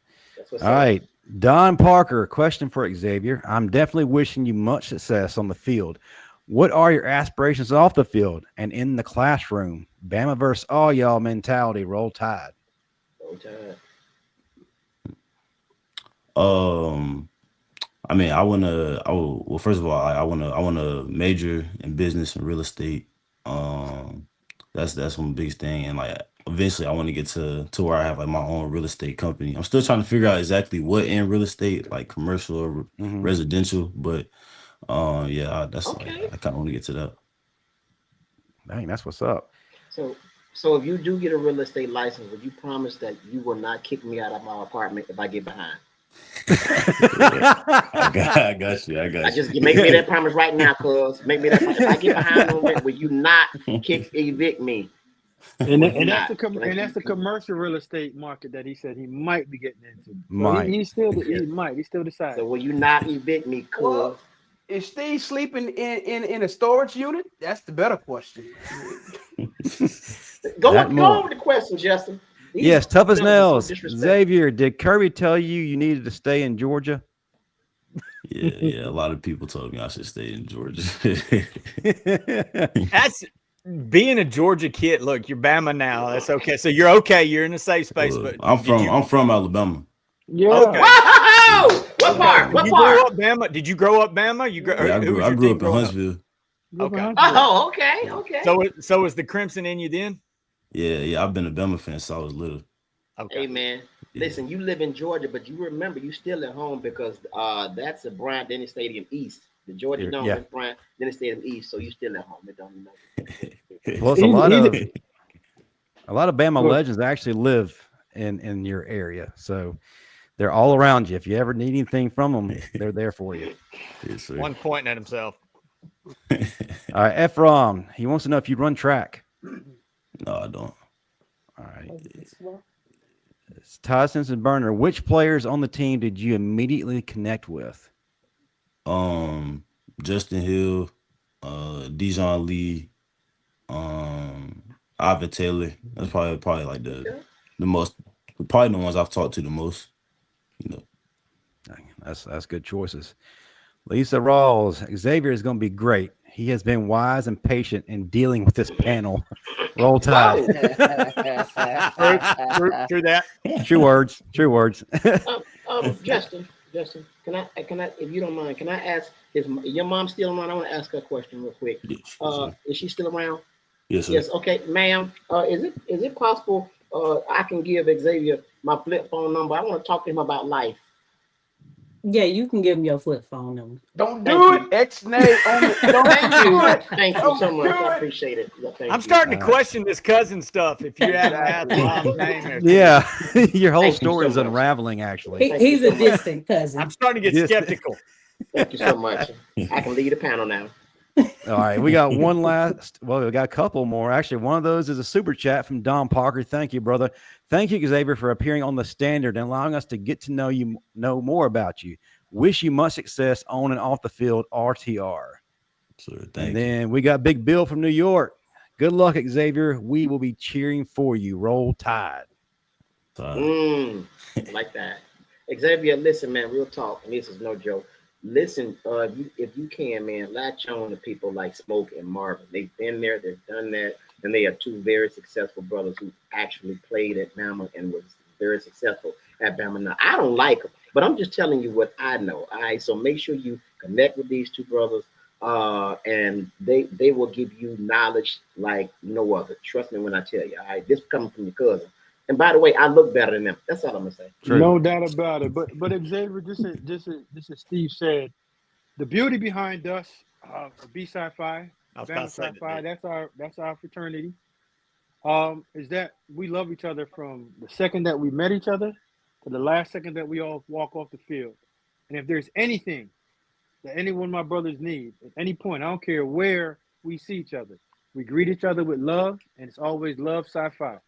All right, Don Parker, question for Xavier. I'm definitely wishing you much success on the field. What are your aspirations off the field and in the classroom? Bama versus all y'all mentality. Roll Tide. Roll Tide. First of all, I wanna major in business and real estate. That's one big thing, and eventually I want to get to where I have my own real estate company. I'm still trying to figure out exactly what in real estate, like commercial or residential, but I kind of want to get to that. Dang, that's what's up. So if you do get a real estate license, would you promise that you will not kick me out of my apartment if I get behind? I got you. I just make me that promise right now, cuz. Make me that promise. If I get behind on it, will you not evict me? And that's the commercial real estate market that he said he might be getting into. He's still deciding. So will you not evict me, cuz? Well, is Steve sleeping in a storage unit? That's the better question. Go over the question, Justin. Yes, tough as nails. Xavier, did Kirby tell you needed to stay in Georgia? Yeah. A lot of people told me I should stay in Georgia. That's being a Georgia kid. Look, you're Bama now. That's okay. So you're okay. You're in a safe space. But I'm from Alabama. Yeah. Okay. Whoa! What part? Did you grow up Bama? Did you grow up Bama? I grew up in Huntsville. Okay. Oh, okay. So was the Crimson in you then? Yeah. I've been a Bama fan since I was little. Okay. Hey man, listen, you live in Georgia, but you remember you still at home because that's a Bryant-Denny Stadium East. The Georgia Dome is Bryant-Denny Stadium East, so you still at home. It don't matter. Well, a lot of Bama legends actually live in your area, so they're all around you. If you ever need anything from them, they're there for you. Yes, One pointing at himself. All right, Ephraim, he wants to know if you run track. No, I don't. All right. It's Ty Simpson Burner. Which players on the team did you immediately connect with? Justin Hill, Dijon Lee, Ivan Taylor. That's probably like the most, probably the ones I've talked to the most. That's good choices. Lisa Rawls, Xavier is going to be great. He has been wise and patient in dealing with this panel. Roll Tide. True that. True words. Justin, can I, if you don't mind, can I ask? Is your mom still around? I want to ask her a question real quick. Is she still around? Yes, sir. Yes. Okay, ma'am. Is it possible? I can give Xavier my flip phone number. I want to talk to him about life. Yeah, you can give him your flip phone number. Don't do it. X-nay on it. Thank you so much. I appreciate it. I'm starting to question this cousin stuff. If you hadn't had the mom's name, yeah, your whole story is unraveling. Actually, he's a distant cousin. I'm starting to get skeptical. Thank you so much. I can lead the panel now. All right, we got one last. Well, we got a couple more. Actually, one of those is a super chat from Don Parker. Thank you, brother. Thank you, Xavier, for appearing on the Standard and allowing us to get to know more about you. Wish you much success on and off the field. RTR. Sure, And then we got Big Bill from New York. Good luck, Xavier. We will be cheering for you. Roll Tide. Like that. Xavier, listen, man, real talk, and this is no joke. Listen, if you can, man, latch on to people like Smoke and Marvin. They've been there, they've done that, and they are two very successful brothers who actually played at Bama and was very successful at Bama. Now, I don't like them, but I'm just telling you what I know. All right, so make sure you connect with these two brothers, and they will give you knowledge like no other. Trust me when I tell you. All right, this coming from your cousin. And by the way, I look better than them. That's all I'm gonna say. True. No doubt about it. But Xavier, just as Steve said, the beauty behind us, B-Sci Phi, Sci-Fi, that's our fraternity. Is that we love each other from the second that we met each other to the last second that we all walk off the field. And if there's anything that any one of my brothers need at any point, I don't care where we see each other, we greet each other with love, and it's always love Sci-Fi.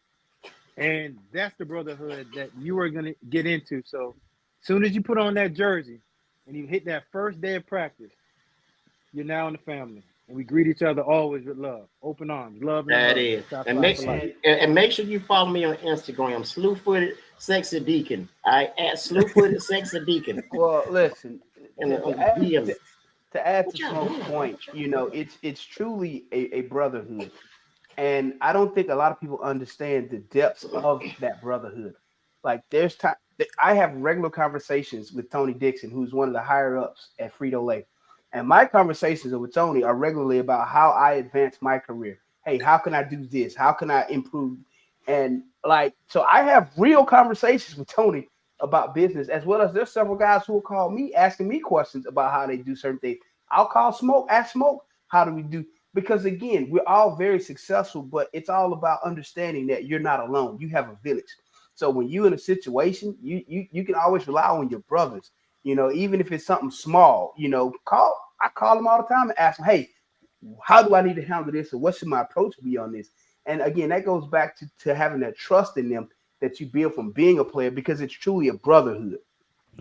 And that's the brotherhood that you are going to get into. So as soon as you put on that jersey and you hit that first day of practice, you're now in the family. And we greet each other always with love, open arms, love. That is. And make sure you follow me on Instagram, Slew-Footed Sexy Deacon. I at Slew-Footed Sexy Deacon. Well, listen, to add to Smoke's point, it's truly a brotherhood. And I don't think a lot of people understand the depths of that brotherhood. Like there's time I have regular conversations with Tony Dixon, who's one of the higher ups at Frito-Lay. And my conversations with Tony are regularly about how I advance my career. Hey, how can I do this? How can I improve? And so I have real conversations with Tony about business, as well as there's several guys who will call me asking me questions about how they do certain things. I'll call Smoke, ask Smoke, how do we do? Because again, we're all very successful, but it's all about understanding that you're not alone. You have a village. So when you're in a situation, you can always rely on your brothers, even if it's something small, I call them all the time and ask them, hey, how do I need to handle this? Or what should my approach be on this? And again, that goes back to having that trust in them that you build from being a player, because it's truly a brotherhood.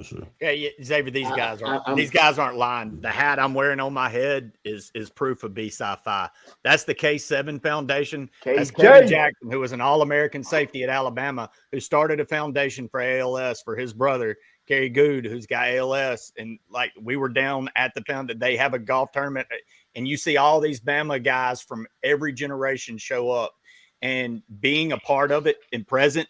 Sure. Yeah, Xavier, these guys aren't lying. The hat I'm wearing on my head is proof of B-Sci-Fi. That's the K7 Foundation. That's Kevin Jackson, who was an All-American safety at Alabama, who started a foundation for ALS for his brother, Kerry Good, who's got ALS. And we were down at the foundation. They have a golf tournament, and you see all these Bama guys from every generation show up, and being a part of it and present,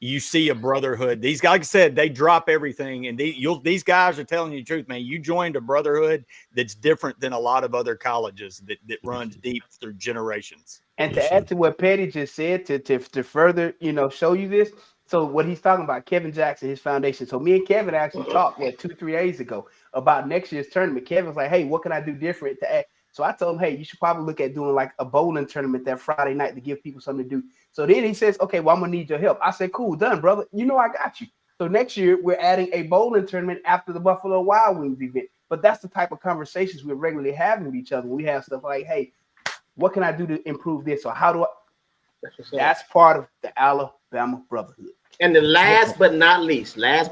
you see a brotherhood. These guys, like I said, they drop everything, and these guys are telling you the truth, man. You joined a brotherhood that's different than a lot of other colleges that runs deep through generations. And to add to what Petty just said, to further, show you this. So what he's talking about, Kevin Jackson, his foundation. So me and Kevin actually talked 2-3 days ago about next year's tournament. Kevin's like, hey, what can I do different to add? So I told him, hey, you should probably look at doing a bowling tournament that Friday night to give people something to do. So then he says, okay, well, I'm going to need your help. I said, cool, done, brother. I got you. So next year, we're adding a bowling tournament after the Buffalo Wild Wings event. But that's the type of conversations we're regularly having with each other. We have stuff like, hey, what can I do to improve this? Or how do I? That's part of the Alabama brotherhood. And the last but not least, and I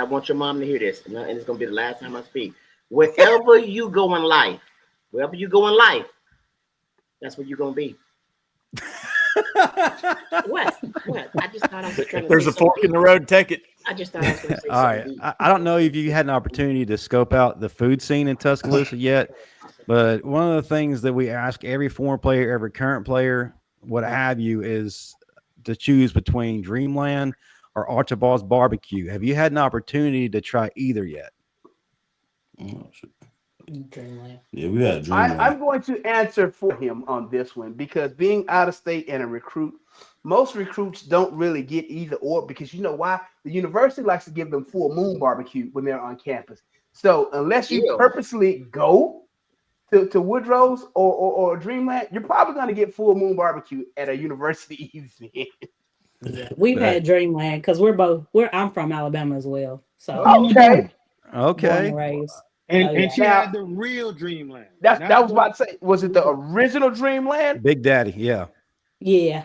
want your mom to hear this, and it's going to be the last time I speak. Wherever you go in life, that's where you're going to be. What? I just thought I was trying to There's a fork in the road, take it. I just thought I was going to say all right. I don't know if you had an opportunity to scope out the food scene in Tuscaloosa yet, but one of the things that we ask every former player, every current player, what have you, is to choose between Dreamland or Archibald's Barbecue. Have you had an opportunity to try either yet? Dreamland. Yeah, we had Dreamland. I'm going to answer for him on this one, because being out of state and a recruit, most recruits don't really get either or, because you know why? The university likes to give them full moon barbecue when they're on campus. So unless you purposely go to Woodrow's or Dreamland, you're probably going to get full moon barbecue at a university event. We've had Dreamland because I'm from Alabama as well. So okay. Born and raised. And she Now- had the real Dreamland. That was about to say. Was it the original Dreamland? Big Daddy, yeah. Yeah.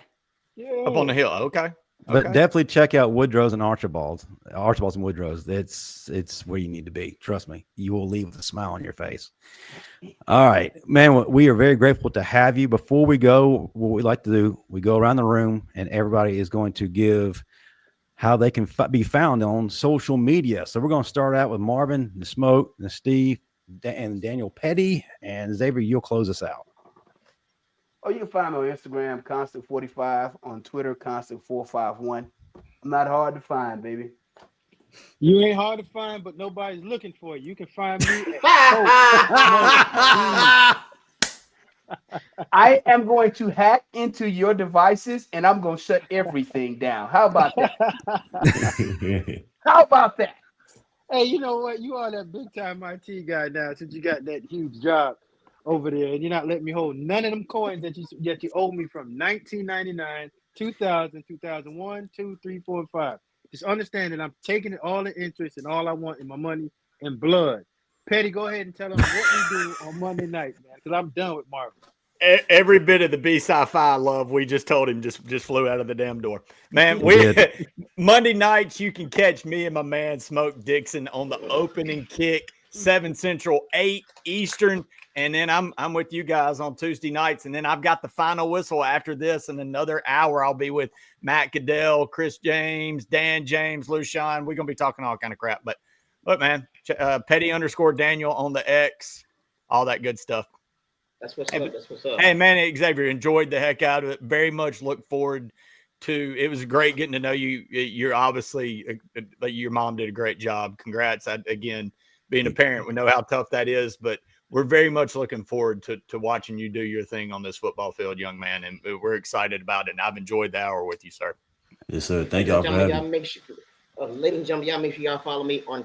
Up on the hill. Okay. But Okay. definitely check out Woodrow's and Archibald's and Woodrow's. It's where you need to be. Trust me. You will leave with a smile on your face. All right, man. We are very grateful to have you. Before we go, what we like to do, we go around the room and everybody is going to give how they can be found on social media. So we're going to start out with Marvin, the Smoke, the Steve, and Daniel Pettey, and Xavier. You'll close us out. Oh, you can find me on Instagram, Constant45, on Twitter, Constant451. I'm not hard to find, baby. You ain't hard to find, but nobody's looking for you. You can find me at I am going to hack into your devices and I'm going to shut everything down. How about that? How about that? Hey, you know what? You are that big time IT guy now since you got that huge job over there, and you're not letting me hold none of them coins that you owe me from 1999, 2000, 2001, 2, 3, 4, and 5. Just understand that I'm taking it all in interest, and all I want is my money and blood. Petty, go ahead and tell them what we do on Monday night, man, because I'm done with Marvin. Every bit of the B-Sci-Fi love we just told him just flew out of the damn door. Man, Monday nights you can catch me and my man Smoke Dixon on the opening kick, 7 Central, 8 Eastern. And then I'm with you guys on Tuesday nights. And then I've got the final whistle after this. In another hour, I'll be with Matt Goodell, Chris James, Dan James, Lucian. We're going to be talking all kind of crap. But man, Petty_Daniel on the X, all that good stuff. That's what's up. That's what's up. Hey, man, Xavier, enjoyed the heck out of it. Very much look forward to it. Was great getting to know you. You're obviously, your mom did a great job. Congrats. Again, being a parent, we know how tough that is, but we're very much looking forward to watching you do your thing on this football field, young man. And we're excited about it. And I've enjoyed the hour with you, sir. Yes, sir. Thank y'all for having me. Ladies and gentlemen, y'all make sure y'all follow me on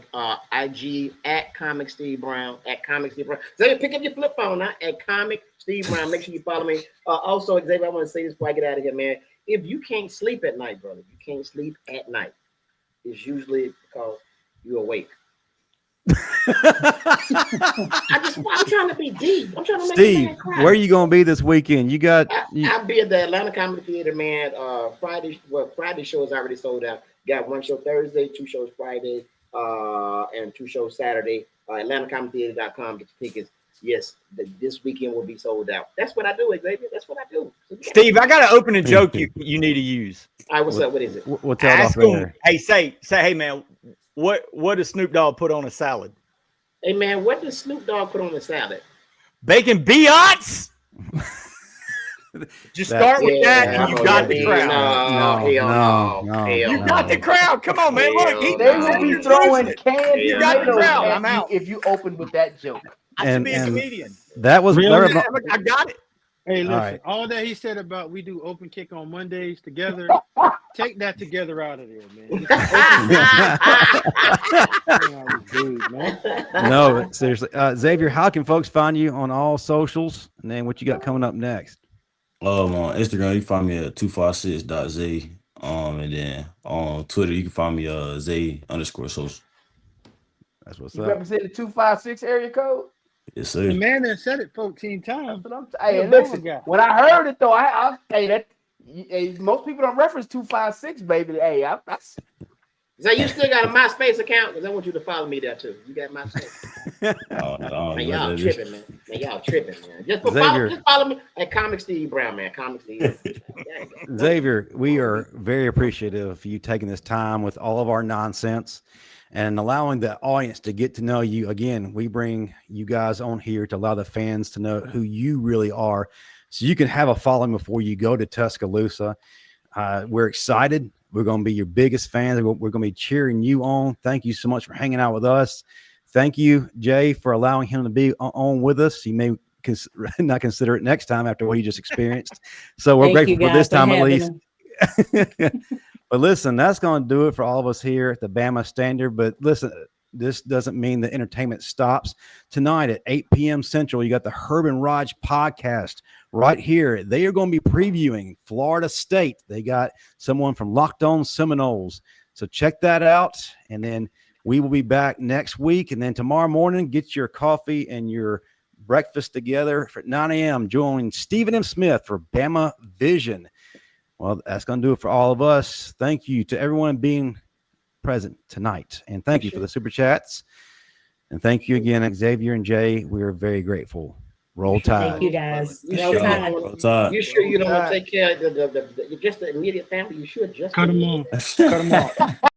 IG at Comic Steve Brown, Xavier, pick up your flip phone now at Comic Steve Brown. Make sure you follow me. Also, Xavier, I want to say this before I get out of here, man. If you can't sleep at night, brother, you can't sleep at night. It's usually because you're awake. I'm trying to be deep. I'm trying to make Steve, where are you going to be this weekend? I'll be at the Atlanta Comedy Theater, man. Friday show is already sold out. Got 1 show Thursday, 2 shows Friday, and 2 shows Saturday. AtlantaComedyTheater.com. Get your tickets. Yes, this weekend will be sold out. That's what I do, Xavier. That's what I do. So, Steve, I got to open a joke you need to use. All right, what's up? What is it? We'll tell Ask him, hey, say, hey, man, what does Snoop Dogg put on a salad? Hey, man, what does Snoop Dogg put on a salad? Bacon biots? Just start with that, and you got the crowd. No. You got the crowd. Come on, man. Look, They will be throwing canned You got the tomatoes crowd. at I'm you out. if you open with that joke. I should be a comedian. That was Really? I got it. Hey, listen, All right. all that he said about we do open kick on Mondays together, take that together out of there, man. No, seriously. Xavier, how can folks find you on all socials? And then what you got coming up next? On Instagram, you can find me at 256.zay. And then on Twitter, you can find me Zay_social. That's what's You up. represent the 256 area code? Yes, sir. The man that said it 14 times. Hey, listen, when I heard it though, I most people don't reference 256, baby. Hey, So you still got a MySpace account? Because I want you to follow me there too. You got MySpace? Man, y'all tripping, man. Y'all tripping, man. Just follow me at Comic Steve Brown, man. Comic Steve. Xavier, we are very appreciative of you taking this time with all of our nonsense and allowing the audience to get to know you. Again, we bring you guys on here to allow the fans to know who you really are, so you can have a following before you go to Tuscaloosa. We're excited. We're going to be your biggest fans. We're going to be cheering you on. Thank you so much for hanging out with us. Thank you, Jay, for allowing him to be on with us. You may not consider it next time after what you just experienced. So we're grateful for this time at least. But listen, that's going to do it for all of us here at the Bama Standard. But listen, this doesn't mean the entertainment stops. Tonight at 8 p.m. Central, you got the Herb and Raj podcast right here. They are going to be previewing Florida State. They got someone from Locked On Seminoles. So check that out. And then We will be back next week. And then tomorrow morning, get your coffee and your breakfast together for 9 a.m. Join Stephen M. Smith for Bama Vision. Well, that's going to do it for all of us. Thank you to everyone being present tonight. And thank you for the super chats. And thank you again, Xavier and Jay. We are very grateful. Roll Tide. Thank you, guys. You Roll Tide. You sure you don't want to take care of just the immediate family? You should just Cut them off. Cut them off.